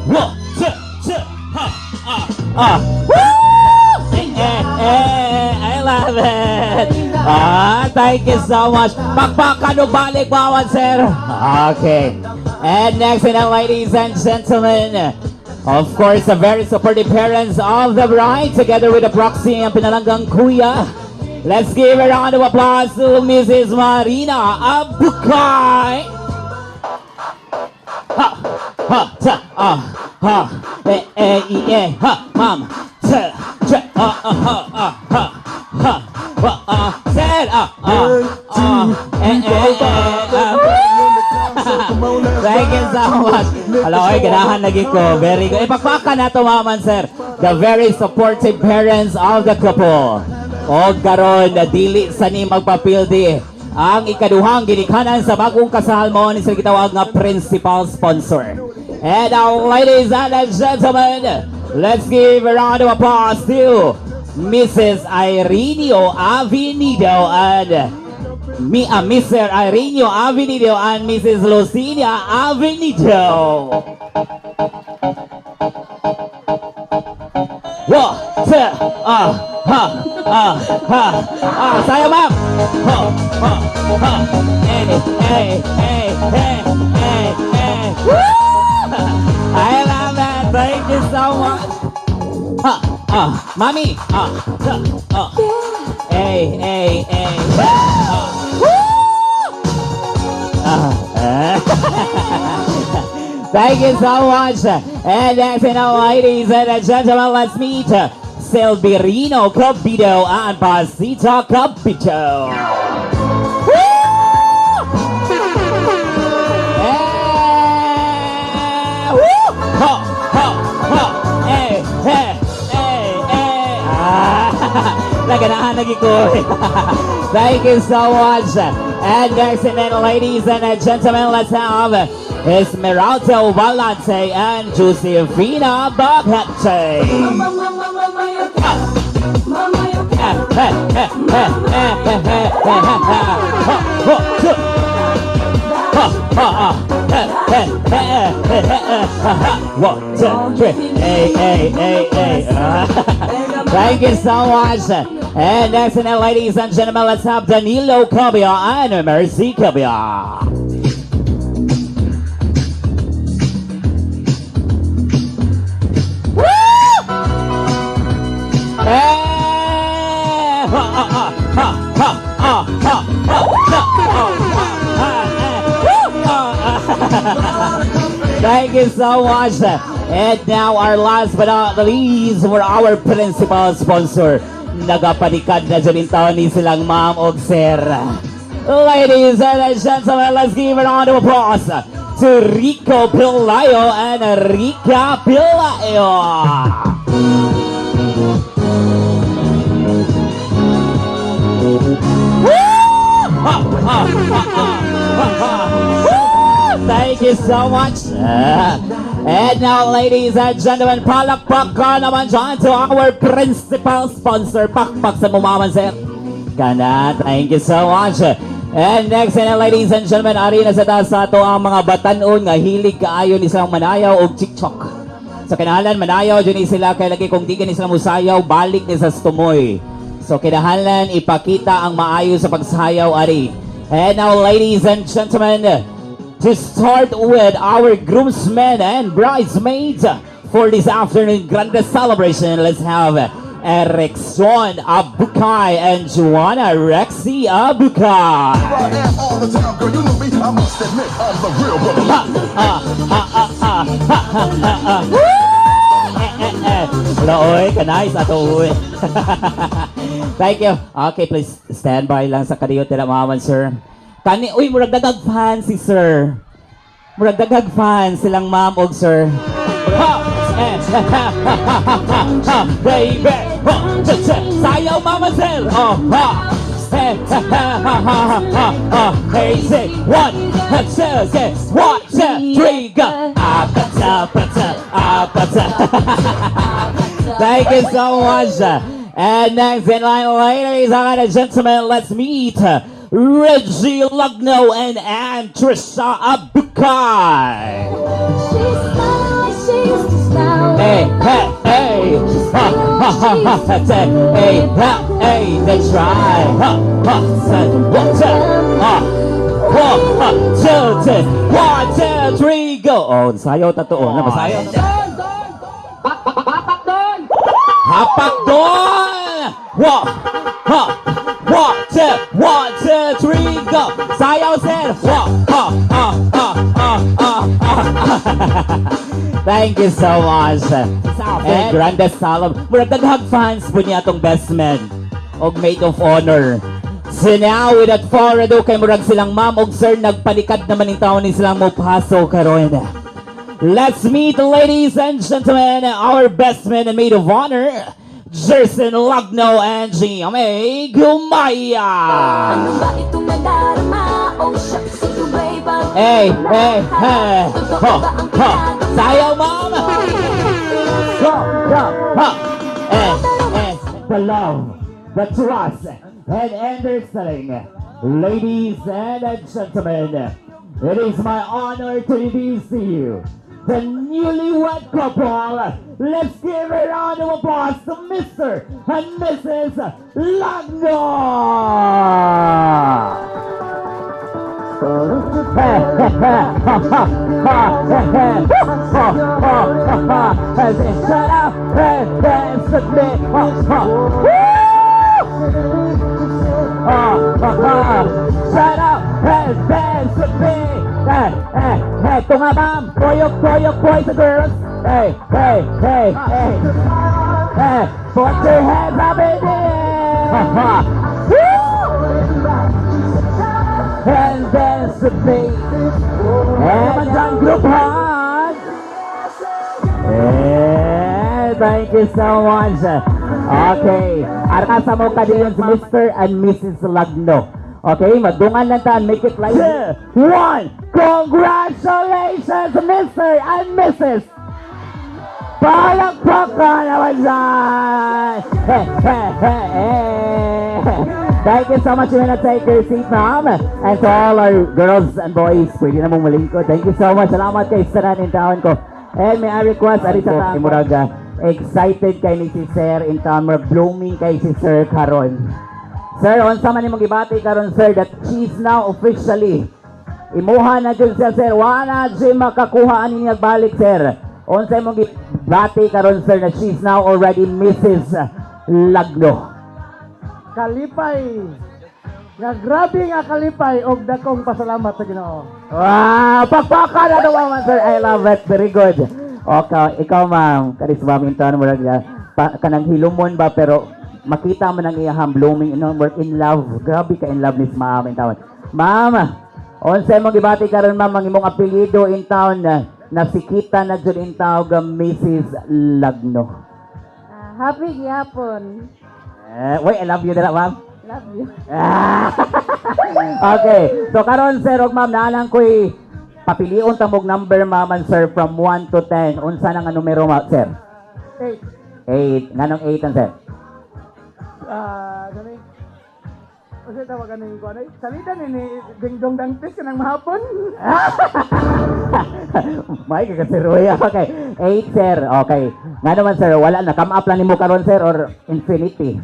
one, two, woo! I love it! Thank you so much. Pakpakan o balik, bawan, sir. Okay. And next, ladies and gentlemen, of course, the very supportive parents of the bride, together with the proxy and pinalanggang kuya. Let's give a round of applause to Mrs. Marina Abukay. Mom. Thank you so much. Hello, ganahan lagi ko. Very good. Ipakpaka na to, maman sir. The very supportive parents of the couple. O karon dili sa ni magpapildi ang ikaduhang ginikanan sa bagong kasal mo ni sa gitawag nga principal sponsor. And now, ladies and gentlemen, let's give a round of applause to Mrs. Ireneo Avenido and Mr. Ireneo Avenido and Mrs. Lucinia Avenido. One, two, saya ma'am. Woo! I love that. Thank you so much. Mommy. Hey. Thank you so much. And that's it, ladies and gentlemen, let's meet Silverino Capito and Pasita Capito. Naganahan lagi ko. Thank you so much. And next and then, ladies and gentlemen, let's have Esmeralda Valance and Josefina Bagate. One, two, three. Hey. Thank you so much. And next and then, ladies and gentlemen, let's have Danilo Cabia and Mercy Cabia. Thank you so much. And now our last but not the least for our principal sponsor. Nagapanikad na dyan taon ni silang ma'am og sir. Ladies and gentlemen, let's give a round of applause to Rico Pilayo and Rica Pilayo. Thank you so much. And now, ladies and gentlemen, palakpakan naman dyan to our principal sponsor. Pakpak sa mumaman, sir. Kana, thank you so much. And next, and ladies and gentlemen, ari na sa taas sa ato ang mga batanon nga hilig kaayo ni silang manayaw o tiktok. Sa kinahalan, manayaw dyan sila kay lagi kung di ka ni sila musayaw, balik ni sa stumoy. So kinahalan, ipakita ang maayo sa pagsayaw, ari. And now, ladies and gentlemen, to start with our groomsmen and bridesmaids for this afternoon grand celebration, let's have Erickson Abukay and Joanna Rexy Abukay. I am all the time, girl. You know me. I must admit, I'm the real brother. Laoy, kanay sa tuwi. Thank you. Okay, please stand by lang sa kadiyot nila maman, sir. Kani, uy, murag dagag fan si sir. Murag dagag fan silang ma'am og sir. Baby, sayaw mama sir. Hey, say, 1, 2, 3, go. Thank you so much. And next in line, ladies and gentlemen, let's meet Reggie Lugno and Trisha Abukay. Hey, let's try. 1, 2, 3, go. Oh, sayaw totoo. Ano ba sayaw? Hapak doon! 1, 2, 3, go! Sayaw, sir! Thank you so much. And grandest salam. Murag daghang fans po niya itong best man og maid of honor. So now, without further ado, kay murag silang ma'am og sir, nagpalikad naman yung taon ni silang mupaso karon. Let's meet, ladies and gentlemen, our best man and maid of honor, Jerson Lugno and Giame Gumaya. Hey. Sayaw, mom. the love, the trust, and understanding. Ladies and gentlemen, it is my honor to introduce to you the newlywed couple. Let's give a round of applause to Mr. and Mrs. Lagno! Shut up and dance with me. Shut up and dance with me. Hey, ito nga ma'am. Koyok, boys and girls. Hey. Hey, put your hands up in the air. And dance with me. And on group hug. Thank you so much. Okay. Arkasa mo ka din si Mr. and Mrs. Lagno. Okay, madungan lang tayo. Make it like 2, 1. Congratulations, Mr. and Mrs. Palakpakan naman dyan. Thank you so much. You wanna take your seat, ma'am. And to all our girls and boys, pwede na mong malingkod. Thank you so much. Salamat kay Saran in town ko. And may I request, ari sa taong muraga, excited kay ni si Sir in town, blooming kay si Sir karon. Sir, unsa man imong gibati karon, sir, that she's now officially imuha na dyan siya, sir. Wala siya makakuha ani niya balik, sir. Unsa imong gibati karon, sir, that she's now already Mrs. Lagno. Kalipay. Nga grabe nga kalipay og dakong pasalamat sa Ginoo. Wow! Pakpaka na naman, sir. I love it. Very good. Okay, ikaw, ma'am. Karis ba, mintan mo lang kanang hilumon ba, pero makita mo nang iyahang blooming, work in love. Grabe ka in love ni ma'am in town. Ma'am, onse mong gibati karon, ma'am, ang imong apelyido in town na sikita na dyan in town Mrs. Lagno. Happy gyapon. Wait, I love you dala, ma'am. Love you. Okay, so karon, sir, og ma'am, naalang ko'y papilion tamog number, ma'am, and sir, from 1 to 10. Unsa na nga numero, ma'am, sir? 8. Nganong 8 ang, sir? Gani. Kasi tawagan ni ko ano, salita ni dingdong dangtis kanang mahapon. May kagasiroya. Okay. 8, sir. Okay. Nga naman, sir, wala na. Come up lang ni mo karon, sir, or infinity?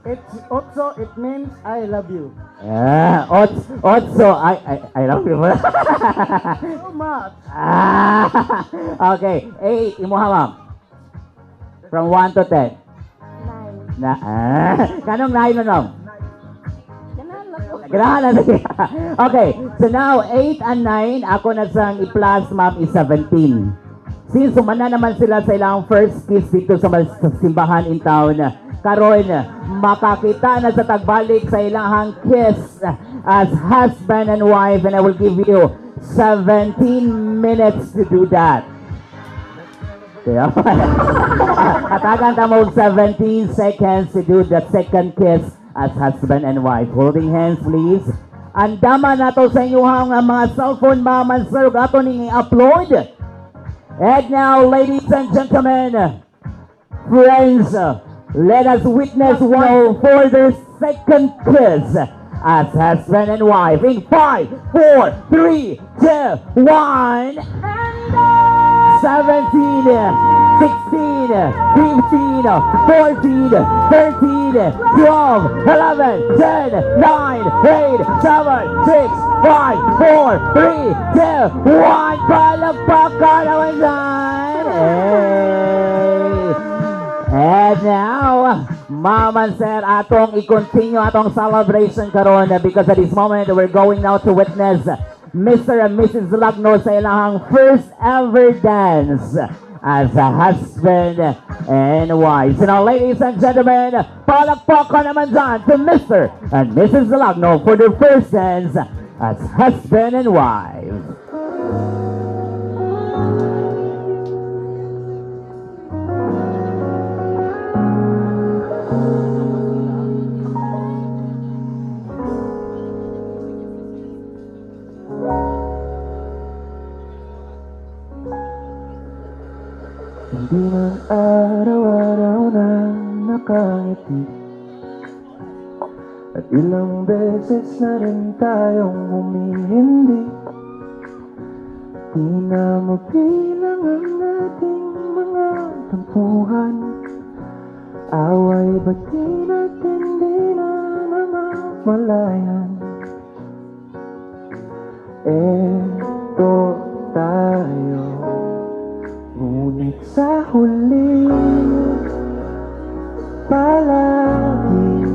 It's also it means I love you. Yeah. Also, I love you. So much. Okay. 8. Imuha, ma'am. From 1 to 10. Kanong 9 na, ma'am? Ganahan na siya. Okay, so now 8 and 9, ako na sang i-plus, ma'am, is 17. Since sumana naman sila sa ilang first kiss dito sa simbahan in town, karon makakita na sa tagbalik sa ilang kiss as husband and wife, and I will give you 17 minutes to do that. Okay, katagan ta mo 17 seconds to do the second kiss as husband and wife. Holding hands, please. Andama na to sa inyong mga cellphone, ma'am and sir. Gato ning i-upload. And now, ladies and gentlemen, friends, let us witness one for the second kiss as husband and wife. In 5, 4, 3, 2, 1. 17, 16, 15, 14, 13, 12, 11, 10, 9, 8, 7, 6, 5, 4, 3, 2, 1. Palakpakan naman dyan! And now, ma'am and sir, atong i-continue atong celebration karon because at this moment, we're going now to witness Mr. and Mrs. Lagno sa ilang first ever dance as a husband and wife. So now, ladies and gentlemen, palakpakan naman dyan to Mr. and Mrs. Lagno for their first dance as husband and wife. Hindi man araw-araw na nakangiti. At ilang beses na rin tayong humihindi. Di na mabilang ang ating mga tampuhan. Away ba't di natin di na namamalayan? Eto tayo, ngunit sa huli palagi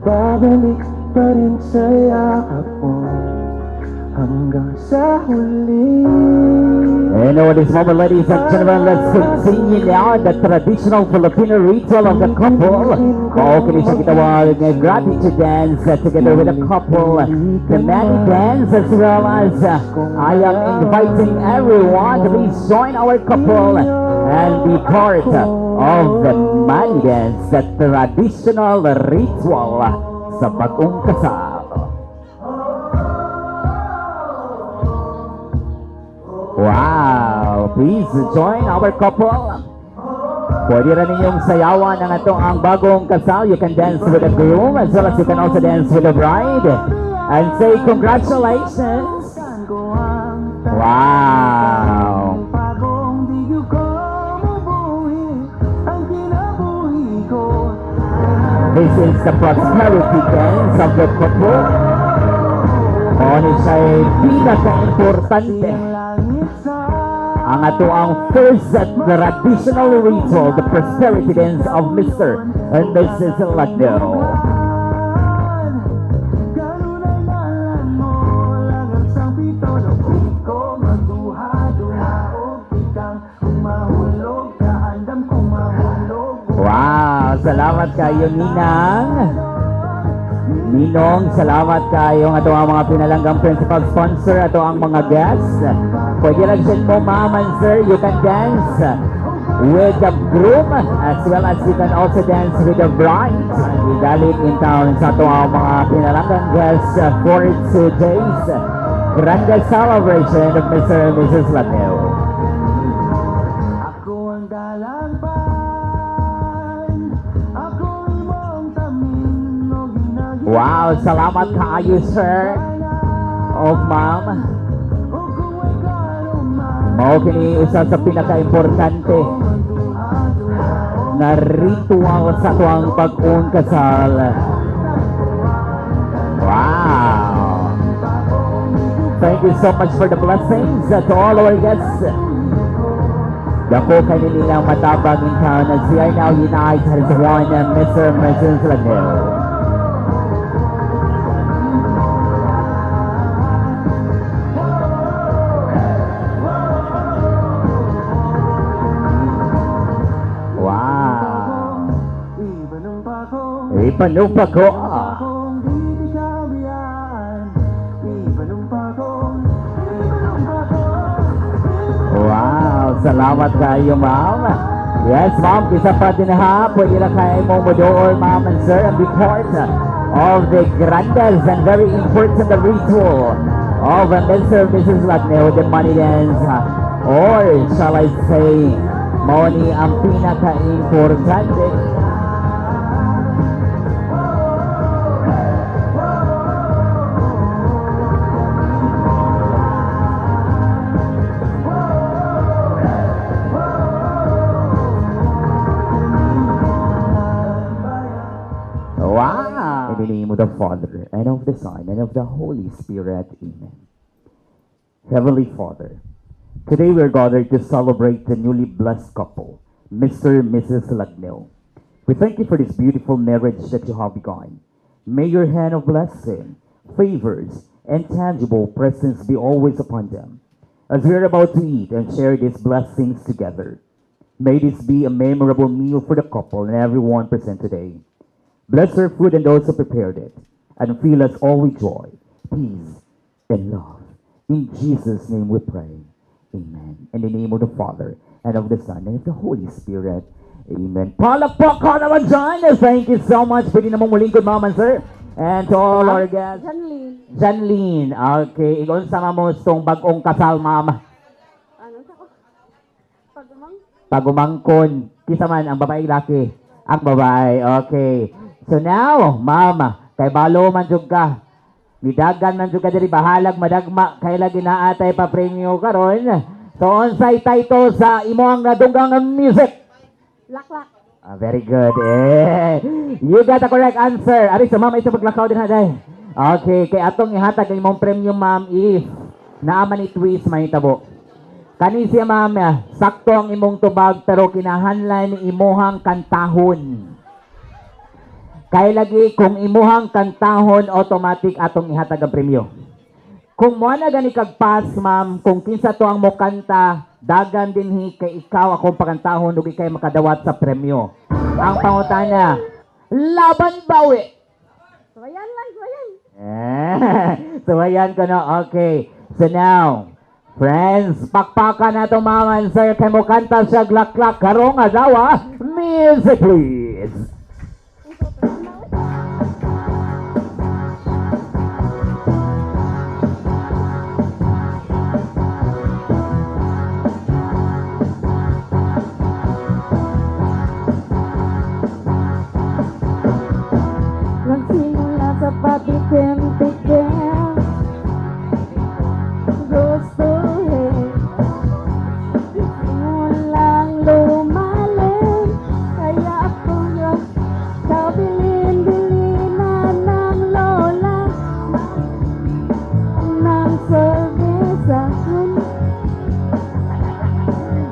babalik pa rin sa yakap mo hanggang sa huli. And at this moment, ladies and gentlemen, let's continue now the traditional Filipino ritual of the couple. Okay, siya kitawag ng gratitude dance together with the couple. The money dance as well as I am inviting everyone to please join our couple and be part of the money dance, the traditional ritual sa bagong kasal. Wow! Please join our couple. Pwede rin ninyong sayawan ang ang bagong kasal. You can dance with the groom as well as you can also dance with the bride. And say congratulations! Wow! This is the prosperity dance of the couple. Ano siya'y pinaka-importante. Ang first traditional ritual, the prosperity dance of Mr. and Mrs. Lagno. Wow! Salamat kayo, Ninang. Ninong, salamat kayo ato ang mga pinalanggang principal sponsor, ato ang mga guests. Pwede lang siya mo, ma'am and sir, you can dance with the groom as well as you can also dance with the bride. Igalit in town sa ato ang mga pinalanggang guests for today's grand celebration of Mr. and Mrs. Lateo. Ako ang dalang pa. Wow, salamat kayo, sir. O ma'am. Mao kini isa sa pinaka-importante na ritual sa tuwang pag-un kasal. Wow. Thank you so much for the blessings to all our guests. Dako kayo nilang matabang in town as we are now united as one, Mr. and Mrs. Lagno. Ipanumpa ko. Wow, salamat kayo, ma'am. Yes, ma'am, isa pa din ha. Pwede lang kayo mong madoor, ma'am and sir, and be part of the grandes and very important ritual of Mr. and Mrs. Lagno, the money dance. Or, shall I say, money ang pinaka-importante. In the name of the Father, and of the Son, and of the Holy Spirit. Amen. Heavenly Father, today we are gathered to celebrate the newly blessed couple, Mr. and Mrs. Lagno. We thank you for this beautiful marriage that you have begun. May your hand of blessing, favors, and tangible presence be always upon them. As we are about to eat and share these blessings together, may this be a memorable meal for the couple and everyone present today. Bless our food and those who prepared it, and fill us all with joy, peace, and love. In Jesus' name we pray. Amen. In the name of the Father, and of the Son, and of the Holy Spirit. Amen. Palakpakan naman dyan! Thank you so much. Pwede namang mulingkod, ma'am and sir. And to all our guests. Janlene. Okay. Igon sa nga mo itong bagong kasal, ma'am. pagumangkon, kisa man ang babae laki. Ang babae, okay. So now, ma'am, kay balo man jud ka. Nidagan man jud ka diri bahalag madagma kay lagi naatay pa premyo karon. So unsay title sa imong nadunggang music? Laklak. Very good. You got the correct answer. Ari sa ma'am ito paglakaw din haday. Okay, kay atong ihatag ang imong premyo ma'am if naaman ni twist may tabo. Kani siya ma'am, sakto ang imong tubag pero kinahanlan ni imuhang kantahon. Kay lagi kung imuhang kantahon automatic atong ihatag ang premyo. Kung mo na gani kag pass ma'am, kung kinsa to ang mo kanta, dagan dinhi kay ikaw akong pagantahon ug ikay makadawat sa premyo. Ang pangutana, laban bawi. Suwayan lang, suwayan. Suwayan ko na, okay. So now, friends, pakpakan na itong maman, sir, kay mo kanta siya glaklak karong asawa. Music, please. Nagsimula sa patikim-tikim, gustuhin, simulang lumalim, kaya ako yung kabilin-bilinan ng lola, ng servisa.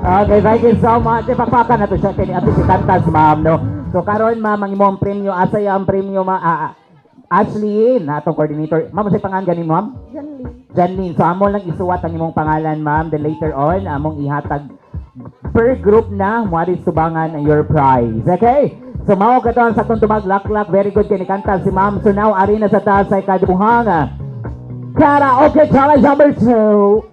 Okay, thank you so much. Pakpakan na to siya kay ato si kantas, ma'am, no? So karon ma'am, ang imong premyo, asay ang premyo Ashley, na atong coordinator. Ma'am, sa pangalan ganin ma'am? Janlyn. So amo lang isuwat ang imong pangalan ma'am, then later on among ihatag per group na moadis subangan ang your prize. Okay? So mao katon sa atong tubag laklak, very good kay ni kanta si ma'am. So now ari na sa taas ay kaduhang karaoke challenge number 2.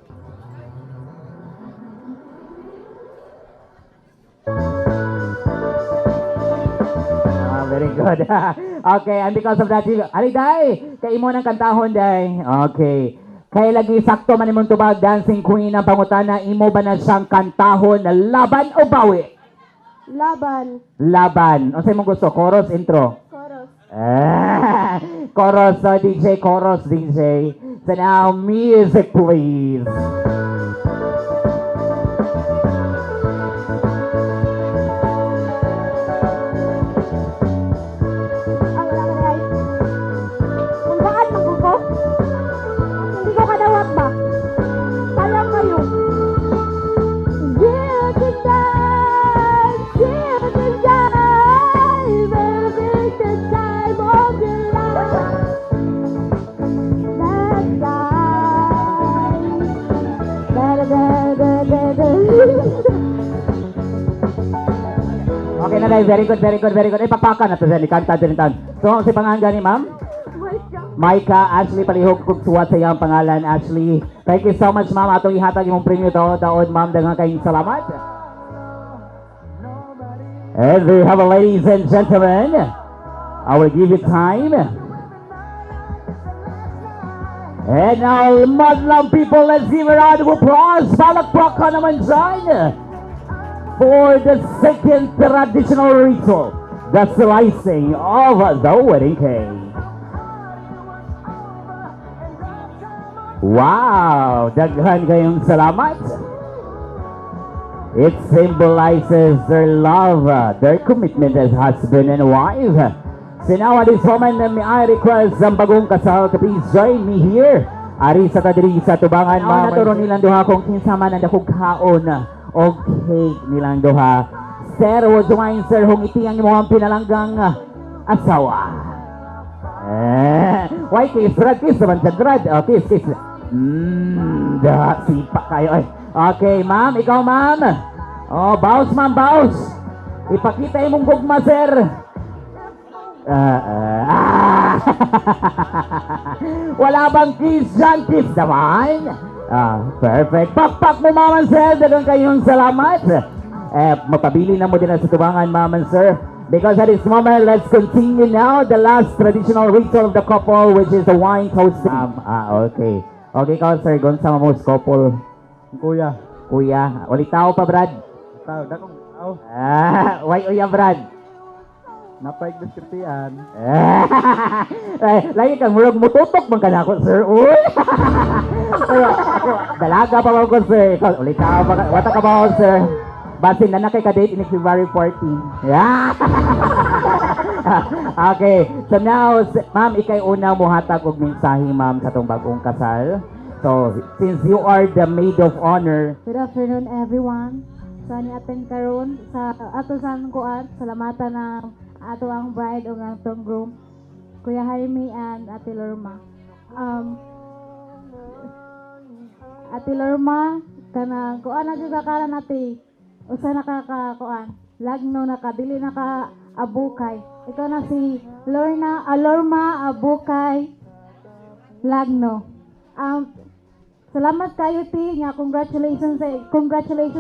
Very good. Okay, and because of that, ali day, kay imo nang kantahon day. Okay. Kay lagi sakto man imong tubag dancing queen ang pangutana, imo ba na siyang kantahon na laban o bawi? Laban. Laban. Ano sa imong gusto? Chorus, intro? Chorus. Chorus, DJ, chorus, DJ. So now, music please. Okay na dahil, very good. Ay, papakan na to siya, kanta din tan. So, si pangalan gani, ma'am? Maika, Ashley, palihog kung suwat sa iyang pangalan, Ashley. Thank you so much, ma'am. Atong ihatag yung premyo to, daon, ma'am, daghang kayong salamat. And there you have it, ladies and gentlemen. I will give you time. And now, Muslim people, let's give a round of applause. Palakpakan naman dyan. For the second traditional ritual, the slicing of the wedding cake. Wow! Daghan kayong salamat. It symbolizes their love, their commitment as husband and wife. So now at this moment, may I request ang bagong kasal to please join me here. Ari sa tadiri sa tubangan, ma'am. Naturo nilang duha kung kinsa man ang dakong kaon o cake nilang duha. Sir, would you mind, sir, hung itiyang mo ang pinalanggang asawa. Why kiss? Brad, kiss naman siya, Brad. Oh, kiss. Sipa kayo. Ay. Okay, ma'am. Ikaw, ma'am. Oh, bows, ma'am, bows. Ipakita imong gugma, sir. Wala bang kiss dyan? Kiss naman. Perfect. Pakpak mo, ma'am and sir. Dagang kayong salamat. Mapabili na mo din sa tubangan, ma'am and sir. Because at this moment, let's continue now the last traditional ritual of the couple, which is the wine toasting. Okay. Okay, ikaw, sir. Gonsa mo couple. Kuya. Kuya. Ulit tao pa, Brad. Tao, dakong Why uya, Brad? Napay deskriptiyan. Lagi kang murag mututok man ka na ako, sir. Uy! Pero ako, dalaga pa ako, sir. Ikaw, ulit ka, wata ka ba ako, sir? Basin na kay ka-date in February 14. Yeah! Okay, so now, ma'am, ikay una mo hatag og mensahe, ma'am, sa tong bagong kasal. So, since you are the maid of honor, Good afternoon, everyone. Sa ni-attend karon sa ato sa kuan, salamatan na ato ang bride o ang atong groom, Kuya Jaime and Ate Lorma. Ate Lorma, kanang kuan na jud ka karan ate. Usa nakakakuan, lagno nakadili naka abukay. Ikaw na si Lorma Abukay Lagno. Salamat kayo ti nga congratulations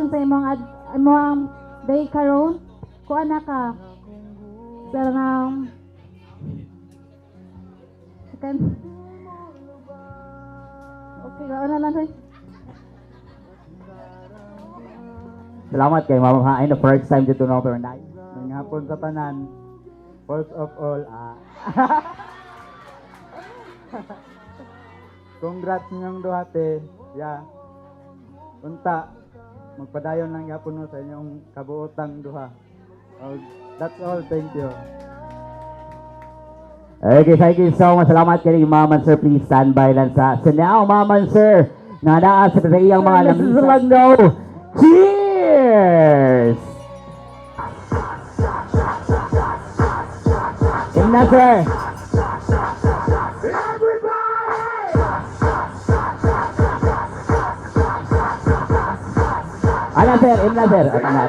sa imong day karon. Kuan na ka. Sarang okay, gaon na lang sir. salamat kay ma'am ha. The first time dito na Northern Night. Ngayong hapon sa tanan. First of all, congrats ninyong duhate. Yeah. Unta, magpadayon lang yapon mo sa inyong kabuotang duha. That's all. Thank you. Okay, thank you so much. Salamat kayo, ma'am and sir. Please stand by lang sa. So now, ma'am and sir, nga naa sa iyang mga lamisa lang daw. Cheers! Game na, sir. Ana, sir. Im na, sir. Kana.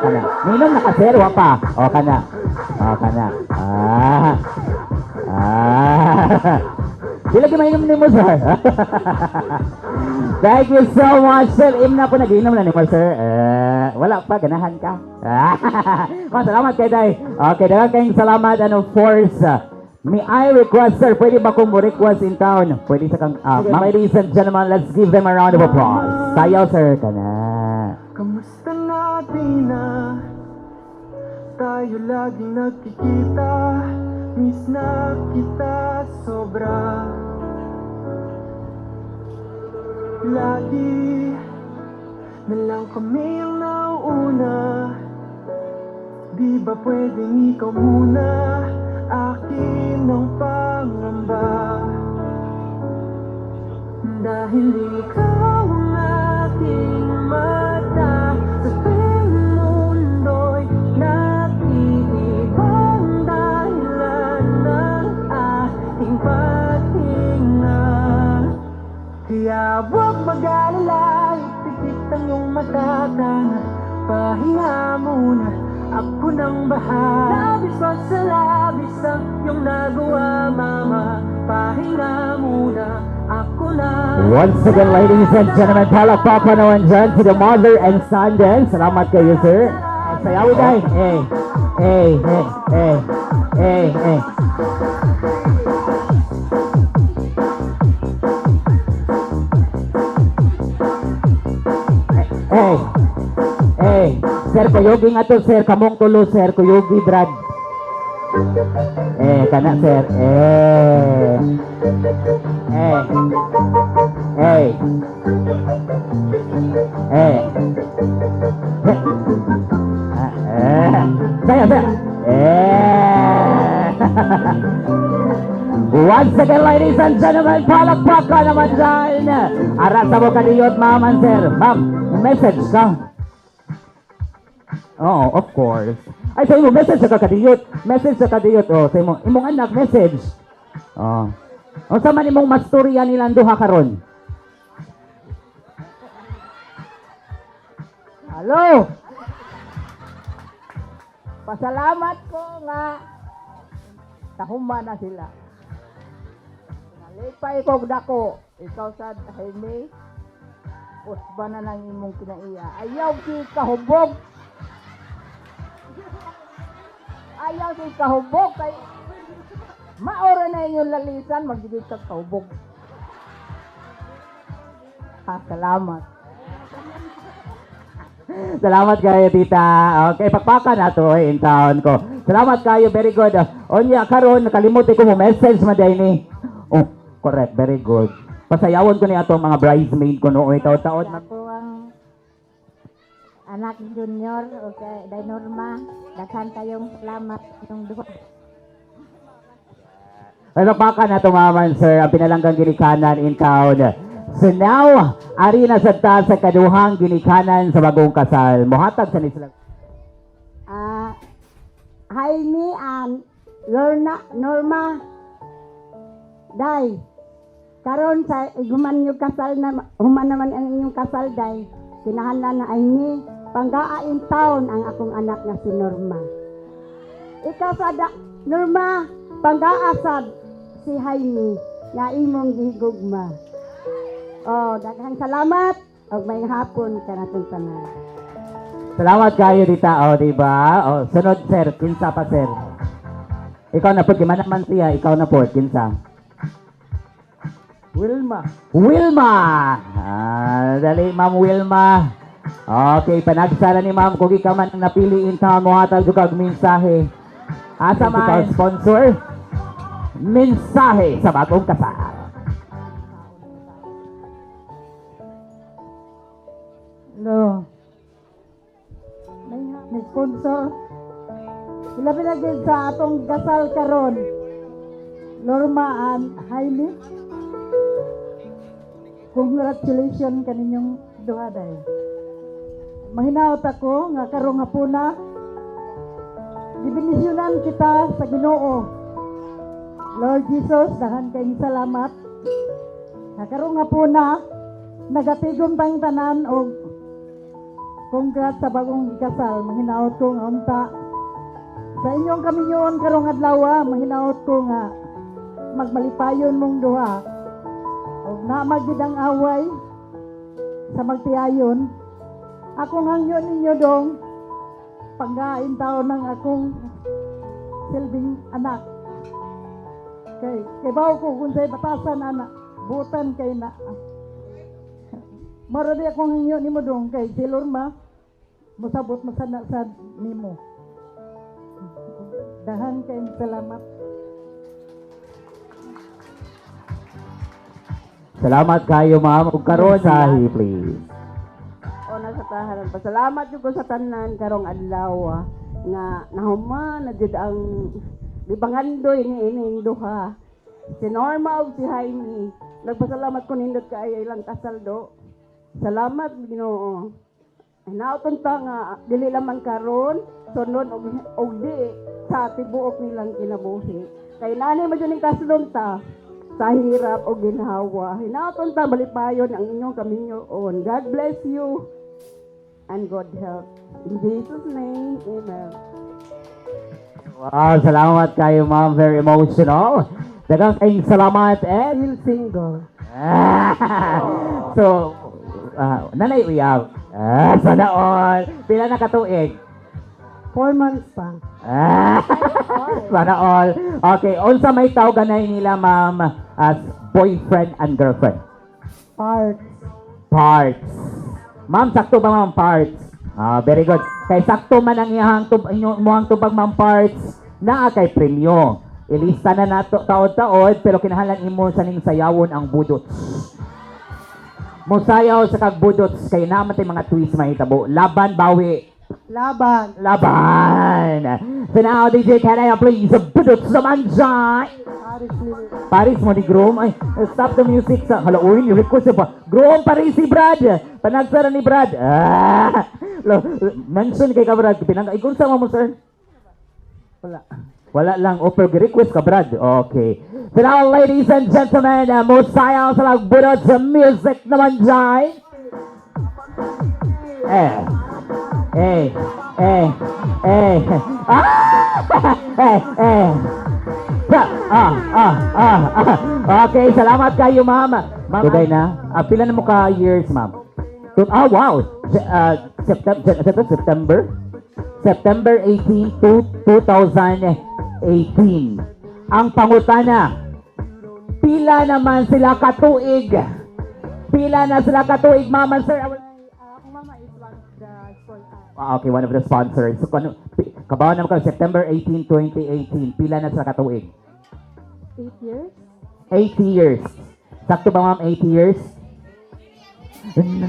Minum na ka, sir. Wapa. O, kana. Di lagi mainom ni mo, sir. Thank you so much, sir. Im na po nag-inom na ni mo, sir. Wala pa, ganahan ka. Salamat kay Day. Okay, dagang kayong salamat. And of course, may I request, sir, pwede ba kung request in town? Pwede sa kang, ladies and gentlemen, let's give them a round of applause. Sayaw, sir, kana. Kamusta natin na tayo laging nagkikita, miss na kita sobra. Lagi na lang kami ang nauuna, di ba pwedeng ikaw muna, akin ang pangamba. Dahil ikaw ang aking mata, sa tuwing mundo'y nag-iibang dahilan ng ating paghinga. Kaya huwag mag-alala, ipikit ang iyong matatang, pahinga muna, ako nang bahala. Labis pa sa labis ang iyong nagawa, mama, pahinga muna, ako na. Once again, ladies and gentlemen, palakpakan naman dyan to the mother and son din. Salamat kayo, sir. Sayawi tayo. Sir, kuyogi nga to, sir. Kamong tulo, sir. Kuyogi, Brad. Kana, sir. Saya. Once again, ladies and gentlemen, palakpakan naman dyan. Arasa mo kaniyot, ma'am and sir. Ma'am, message ka. Oo, of course. Ay, sa imo, message sa kadiyot. Message sa kadiyot. Oh, sa imo, imong anak, message. Oh. O sa man imong masturya nilang duha karon. Hello. Pasalamat ko nga tahuma na sila. Nalipay ko dako. Ikaw sa Jaime. Usba na lang imong kinaiya. Ayaw ki kahubog. Ayaw ki kahubog kay maora na inyong lalisan, magiging kang kahubog. Salamat. Salamat kayo, tita. Okay, pakpakan na to in town ko. Salamat kayo, very good. Onya, karon nakalimutan ko mo message mo ni. Oh, correct, very good. Pasayawon ko ni ato mga bridesmaid ko noong taon-taon na. Ako ang anak junior, okay, Day Norma. Daghan kayong salamat yung duha. Ay, pakpakan na to maman, sir. Ang pinalanggang ginikanan in town. So now, ari na sa sa kaduhang ginikanan sa bagong kasal. Mohatag sa nislang. Jaime and Norma. Day, karon sa human yung kasal na human naman ang inyong kasal, day. Kinahanglan na ay ni panggaan taon ang akong anak nga si Norma. Ikaw sa Norma, panggaasad si Jaime nga imong gihigugma. Oh, daghang salamat og may hapon kanatong tanan. Salamat kayo, tita. O, diba? O, sunod, sir. Kinsa pa, sir. Ikaw na po. Kimana man siya. Ikaw na po. Kinsa. Wilma. Wilma! Dali, Ma'am Wilma. Okay, panagsara ni Ma'am. Kung ikaw man ang napiliin ka, muhatag ko kag mensahe. Asa man? Sponsor? Mensahe sa bagong kasal. Hello. May sponsor. Sila pinagin sa atong kasal karon. Norma and Jaime. Congratulations kaninyong duha day. Mahinaot ako nga karong hapuna. Dibenisyonan kita sa Ginoo. Lord Jesus, dahan kayong salamat. Nga karong hapuna, nagatigom tang tanan og congrats sa bagong kasal. Mahinaot ko nga unta. Sa inyong kaminyoon karong adlaw, mahinaot ko nga magmalipayon mong duha. Og na magid ang away sa magtiayon. Akong hangyo ninyo dong panggain taon ng akong silbing anak. Kay bawo ko kung sa'y batasan anak, butan kay na. Marami akong hangyo ni mo dong kay si Lorma, musabot masana sa nimo. Dahan kayong salamat. Salamat kayo, ma'am. Ug karon sahi, please. O nasa tahanan. Pasalamat jud ko sa tanan karong adlaw nga nahuman na jud ang libangandoy ni ining duha. Si Norma ug si Jaime. Nagpasalamat ko nindot kaayo ilang kasal do. Salamat Ginoo. Nauton ta nga dili lamang karon sunod og di sa tibuok nilang kinabuhi. Kay nanay mo jud ning kaslon ta sa hirap o ginhawa. Hinauton ta balipayon ang inyong kaminyoon. God bless you and God help. In Jesus' name, amen. Wow, salamat kayo, ma'am. Very emotional. Dagang kayong salamat and Still single. so, nanay uyab. Sana all. Pila na katuig? 4 months pa. Sana all. Okay, unsa may tawganay nila, ma'am, as boyfriend and girlfriend? Parts. Ma'am, sakto ba, ma'am, parts? Very good. Kay sakto man ang iyang inyong tubag, ma'am, parts na kay premyo. Ilista na nato taod-taod pero kinahanglan imo sa ning sayawon ang budots. Mosayaw sa kagbudots kay naman tay mga twist mahitabo. Laban bawi. Laban. So now, DJ, can I please budots naman dyan? Paris mo ni Grom. Ay, stop the music sa halawin. Yung request pa. Grom, Paris si Brad. Panagsara ni Brad. Mention kay ka, Brad. Ikon sama mo, sir? Wala lang. Offer request ka, Brad. Okay. So now, ladies and gentlemen, mosayaw sa lagbudot sa music naman dyan. Okay, salamat kayo, ma'am. Dugay na. Pila na mo ka years, ma'am? Wow. September 18 to 2018. Ang pangutana, pila naman sila katuig? Pila na sila katuig, ma'am and sir? Ako mama is one of the Okay, one of the sponsors. So, kabaw naman ka, September 18, 2018. Pila na sa katuig? 8 years? 8 years. Sakto ba, ma'am? 8 years?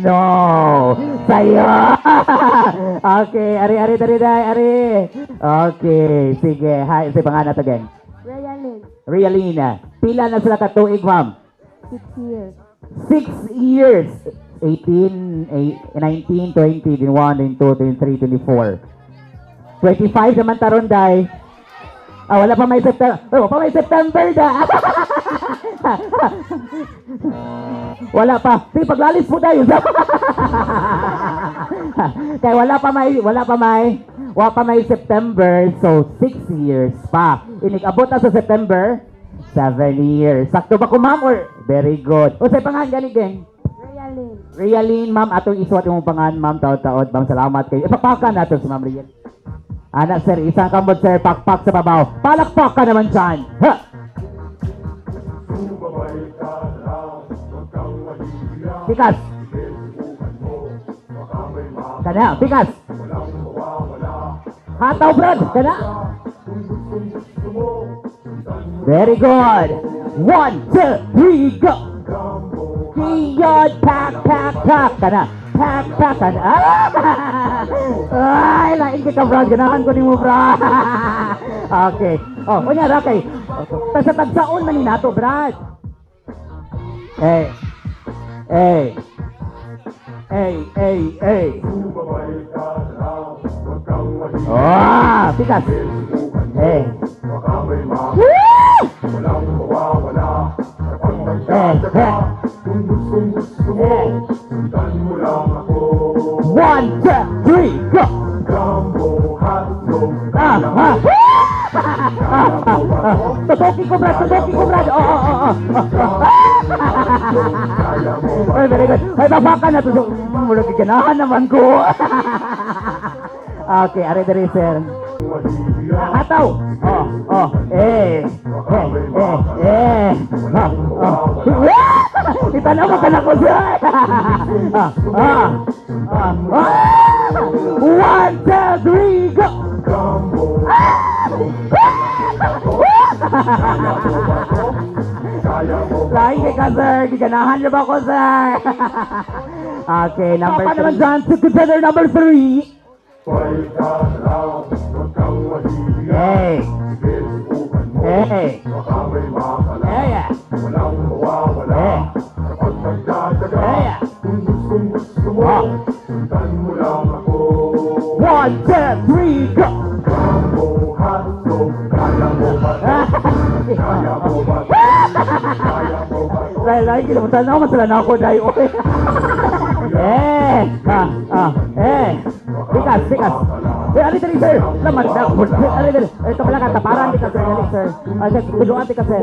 No! Sayo! Okay, ari. Okay, sige. Hi, si pangalan to again. Realin, Realina. Pila na sila katuig, ma'am? 6 years. 6 years. 18, 19, 20, 21, 22, 23, 24. 25 naman taron, day. Ah, wala pa may September. Oh, pa may September da. Wala pa. Sige, paglalis po tayo. Kaya wala pa may September. So, 6 years pa. Inig-abot na sa September, 7 years. Sakto ba ko, ma'am? Or, very good. O, sa pangalan, galing. Realin, Realin, ma'am, atong isuwat yung pangalan, ma'am, taod-taod, ma'am, salamat kayo. Ipapakan natin si ma'am Realin. Anak, sir, isang kamot, sir, pakpak sa babaw. Palakpak ka naman dyan. Ha! Pikas. Kana, pikas. Hataw, Brad. Kana. Very good. 1, 2, 3, go. Kiyod, pak. Kana. Pak. Kana. Ay, lain kita, Brad. Ganahan ko ni mo, Brad. Okay. Oh, kunyara, okay. Tagsaon man ni nato, Brad. Hey. Oh, pikas. Hey. One, two, three, go. Tutuki ko, Brad. Oh. Ay, very good. Ay, babakan na to. Mula kikanahan naman ko. Okay, ari, sir. Hataw. Oh. Itanaw mo ka na ko, sir. 1, 2, 3, go. Lain kay ka, sir. Giganahan niyo ba ko, sir? Okay, number 3. Naman dyan to contender number 3. Hey. One, two, three, go. Lain kita tanaw masala na ako dai oy. Pikas. Ali tadi sir. Laman na. Ali tadi. Ito pala ka taparan di ka sir, ali sir. Ay tuduan ti ka sir.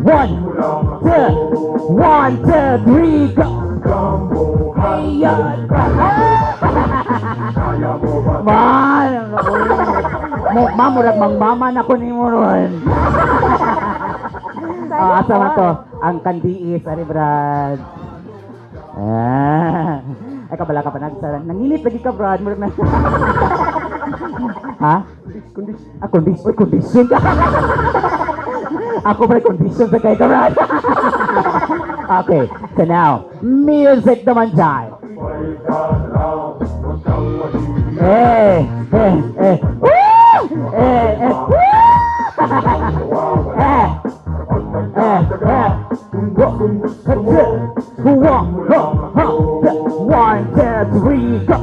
1, 2, 3, go. Ayan. Mamurag mangmama na ko ni mo ron. Asa man to? Ang kandiis, ari Brad. Ay, kabala ka pa nagsaran. Nanginit lagi ka, Brad. Murag na. Ha? Kondisyon. Uy, kondisyon ka. Ako pa kondisyon sa kay ka, Brad. Okay, so now, music naman dyan. One, two, three, go.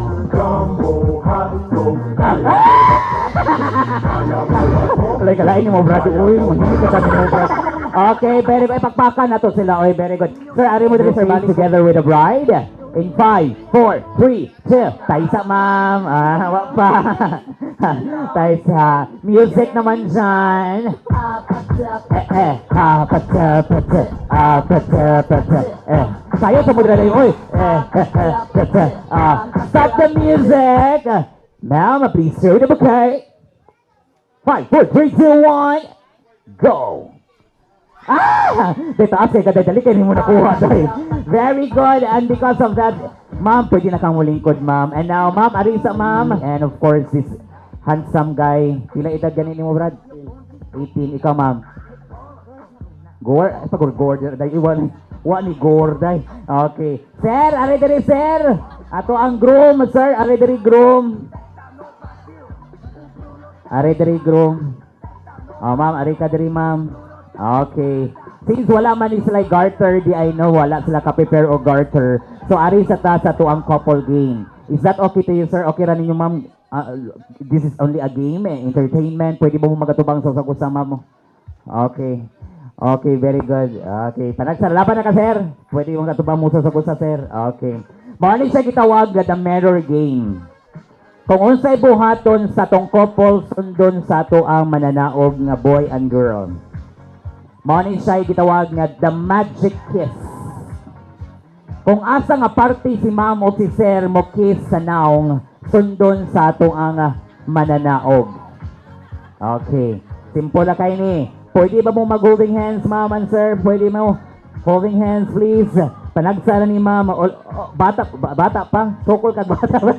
Kalain mo, Brad. Uy, magiging ka kami mo, Brad. Okay, very good. Pakpakan na to sila. Oy, very good. Sir, ari mo dito, sir, together with the bride. In 5, 4, 3, 2. Taisa, ma'am. Wak pa. Taisa. Music naman dyan. Sayo sa mudra na yun. Oy. Stop the music. Ma'am, please show the bouquet. 5, 4, 3, 2, 1. Go. Dito kasi kadadali kayo mo nakuha. Very good. And because of that, Ma'am, pwede na kang mulingkod, ma'am. And now, ma'am, Arisa, ma'am. And of course, this handsome guy. Pila edad ganin mo, Brad? 18. Ikaw, ma'am. Gore? Ay, pag-gore. Iwan ni Gore, day. Okay. Sir, ari diri, sir. Ato ang groom, sir. Ari diri, groom. Ari diri, groom. Oh, ma'am, ari ka diri, ma'am. Okay. Since wala man ni sila garter, di I know, wala sila ka-prepare o garter. So, ari sa ta sa to ang couple game. Is that okay to you, sir? Okay ra ninyo, ma'am? This is only a game, entertainment. Pwede ba mo magatubang sa kusama mo? Okay. Okay, very good. Okay. Panagsar, laban na ka, sir. Pwede mo magatubang mo sa kusa, sir. Okay. Maulit sa gitawag na the mirror game. Kung unsay buhaton sa tong couple, sundon sa to ang mananaog nga boy and girl. Maulit sa gitawag nga the magic kiss. Kung asa nga party si ma'am o si sir mo kiss sa naong, sundon sa atong ang mananaog. Okay. Simple na kayo ni. Pwede ba mo mag-holding hands, ma'am and sir? Pwede mo? Holding hands, please. Panagsara ni ma'am. Bata pa? Sokol ka bata ba?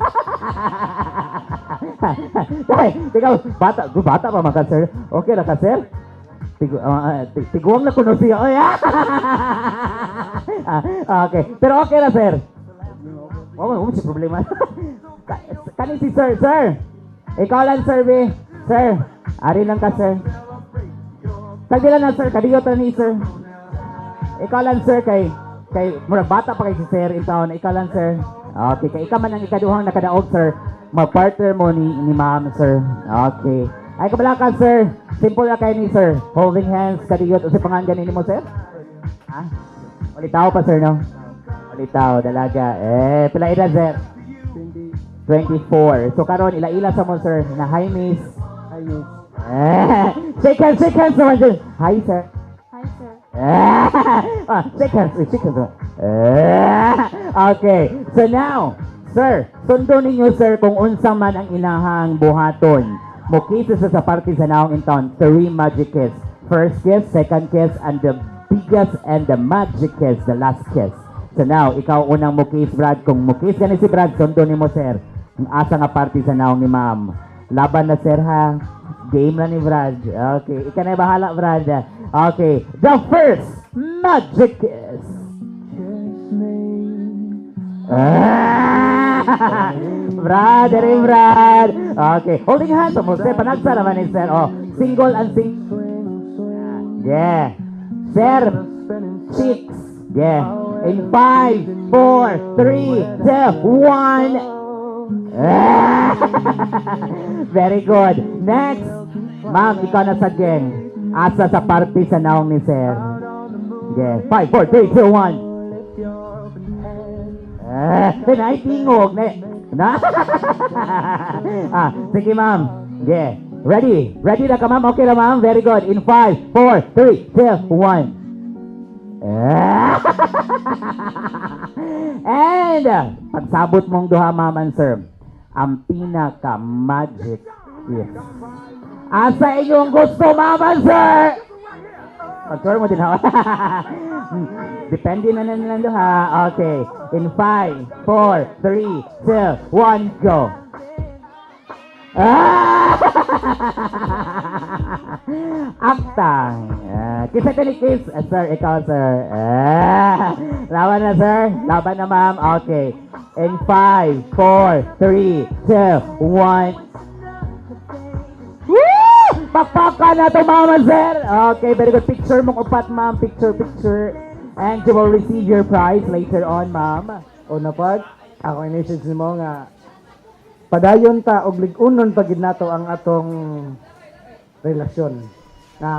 Ikaw, bata pa maka, sir. Okay na ka, sir? Tiguang na kuno siya. Oh, yeah. Okay. Pero okay na, sir. May problema. Kani si sir, sir. Ikaw lang, sir, be. Sir, ari lang ka, sir. Tagdi lang na, sir. Kadiyo ta ni, sir. Ikaw lang, sir, kay mura bata pa kay si sir in town. Ikaw lang, sir. Okay, kay ikaw man ang ikaduhang nakadaog, sir. Mag-partner mo ni ma'am, sir. Okay. Ay, kabala ka, sir. Simple na kayo ni, sir. Holding hands, kadiyot. O si pangangan ni mo, sir? Ha? Ulitaw pa, sir, no? Ulitaw, dalaga. Pila edad, sir? 24. So, karon ila-ila sa mo, sir. Na hi, miss. Hi, miss. Shake hands naman, sir. Hi, sir. Hi, sir. Shake hands. Okay. So now, sir, sundo ninyo, sir, kung unsa man ang ilahang buhaton. Mo kisses sa party sa naong in town. 3 magic kiss. First kiss, second kiss, and the biggest and the magic kiss, the last kiss. So now, ikaw unang mo kiss, Brad. Kung mo kiss ka ni si Brad, sundo ni mo, sir. Ang asa nga party sa naong ni ma'am. Laban na, sir, ha? Game na ni Brad. Okay. Ika na bahala, Brad. Okay. The first magic kiss. Brad, Brad. Okay. Holding hands mo, sir. Panagsa naman ni sir. Oh, single and single. Yeah. Sir, cheeks. Yeah. In 5, 4, 3, 2, 1. Very good. Next. Ma'am, ikaw na sa gang. Asa sa party sa naong ni sir. Yeah. 5, 4, 3, 2, 1. Ay, tingog. Sige, ma'am. Yeah. Ready? Ready na ka, ma'am? Okay na, ma'am? Very good. In 5, 4, 3, 2, 1. And, pagsabot mong duha, ma'am and sir, ang pinaka-magic is, asa inyong gusto, ma'am and sir? Pag-sure mo din, ha? Depende na nilang duha. Okay. In 5, 4, 3, 2, 1, go. Aktang. Kiss at any kiss. Sir, ikaw, sir. Laban na, sir. Laban na, ma'am. Okay. In 5, 4, 3, 2, 1. Woo! Pakpakan na ito, ma'am, sir. Okay, very good. Picture mong upat, ma'am. Picture. And you will receive your prize later on, ma'am. O napag, ako inisip mo nga, padayon ta og ligunon pagid nato ang atong relasyon na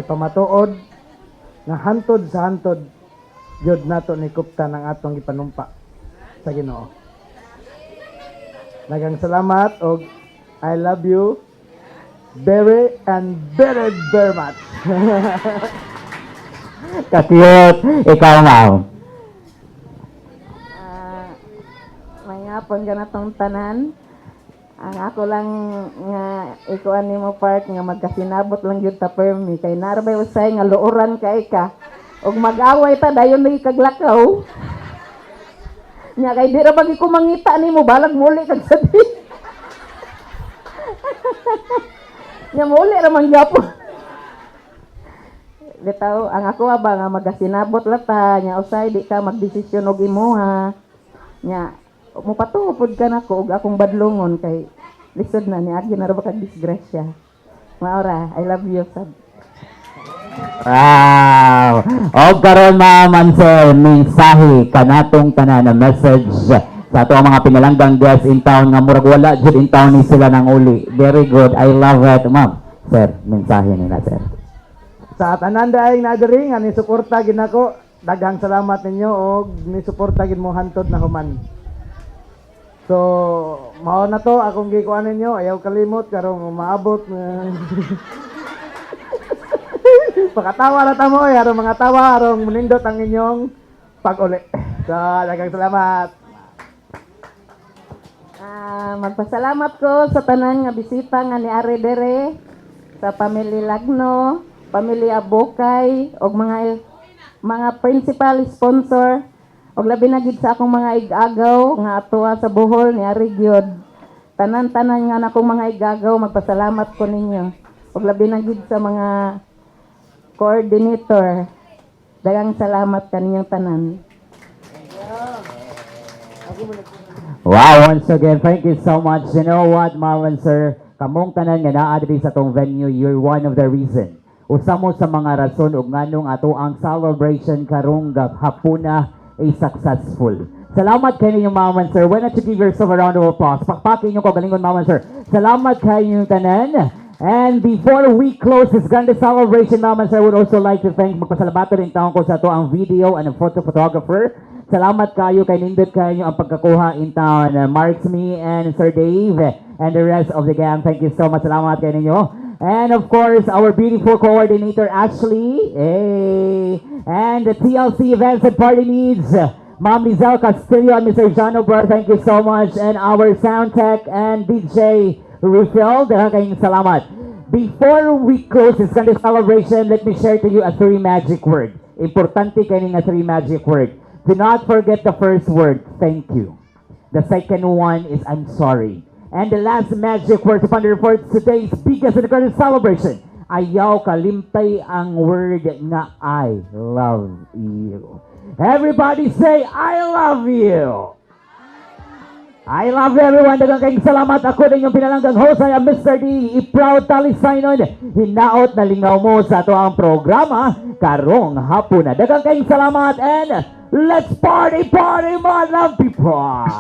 ipamatuod na hantod sa hantod jud nato ni kupta ng atong ipanumpa sa Ginoo. Daghang salamat og I love you very and very very much. Kakiyot, ikaw, ma'am. May hapon ka na tong tanan. Ang ako lang nga ikuan nimo part nga magkasinabot lang gyud ta permi kay narbay usay nga luoran kay ka. Og mag-away ta dayon lagi kaglakaw. Nya kay di ra bagi ko mangita nimo balag muli kag sabi. Nya muli ra man gyapon. Bitaw ang ako ba nga magasinabot lata nya usay di ka magdesisyon og imuha. Nya mupatupod ka nako og akong badlongon kay lisod na ni agi na ra ba kag disgrasya. Maura, I love you sad. Wow! O karon mga mansel, mensahe kanatong tanan na message sa ato ang mga pinalanggang guests in town nga murag wala jud in town ni sila nang uli. Very good. I love it, ma'am. Sir, mensahe nila, sir. Sa tanan daing nadiri nga ni suporta gid nako, daghang salamat ninyo og ni suporta gid mo hantod na human. So, mao na to akong gikuan ninyo, ayaw kalimot karong maabot. Pakatawa na tamo, aron mga tawa, aron munindot ang inyong pag-uli. So, daghang salamat. Magpasalamat ko sa tanan nga bisita nga ni Ari Dere, sa pamilya Lagno, pamilya Bokay, og mga principal sponsor, og labi na gid sa akong mga igagaw nga atoa sa Bohol ni Ari gyud. Tanan-tanan nga nakong mga igagaw, magpasalamat ko ninyo. Og labi na gid sa mga coordinator. Daghang salamat kaninyong tanan. Wow, once again, thank you so much. You know what, Marlon, sir? Kamong tanan nga naa diri sa tong venue, you're one of the reason. Usa mo sa mga rason ug nganong ato ang celebration karong hapuna ay successful. Salamat kayo ninyong Marlon, sir. Why not you give yourself a round of applause? Pakpakin niyo ko galingon, Marlon, sir. Salamat kayo ninyong tanan. And before we close this grand celebration, Marlon, sir, I would also like to thank magpasalamat rin taon ko sa to ang video and photographer. Salamat kayo kay nindot kayo ang pagkakuha in town. Marks me and Sir Dave and the rest of the gang. Thank you so much. Salamat kayo ninyo. And of course, our beautiful coordinator Ashley. Hey. And the TLC Events and Party Needs. Ma'am Lizelle Castillo and Mr. John Ober. Thank you so much. And our sound tech and DJ Refill. Kayong salamat. Before we close this kind of celebration, let me share to you a 3 magic word. Importante kayo nga 3 magic word. Do not forget the first word, thank you. The second one is I'm sorry. And the last magic word to ponder for today's biggest and greatest celebration. Ayaw kalimpay ang word nga I love you. Everybody say, I love you. I love everyone. Dagang kayong salamat. Ako din yung pinalanggang host. I am Mr. D. I-proud talisaynon. Hinaot na lingaw mo sa ito ang programa. Karong hapon na. Dagang kayong salamat and let's party, party, my love people!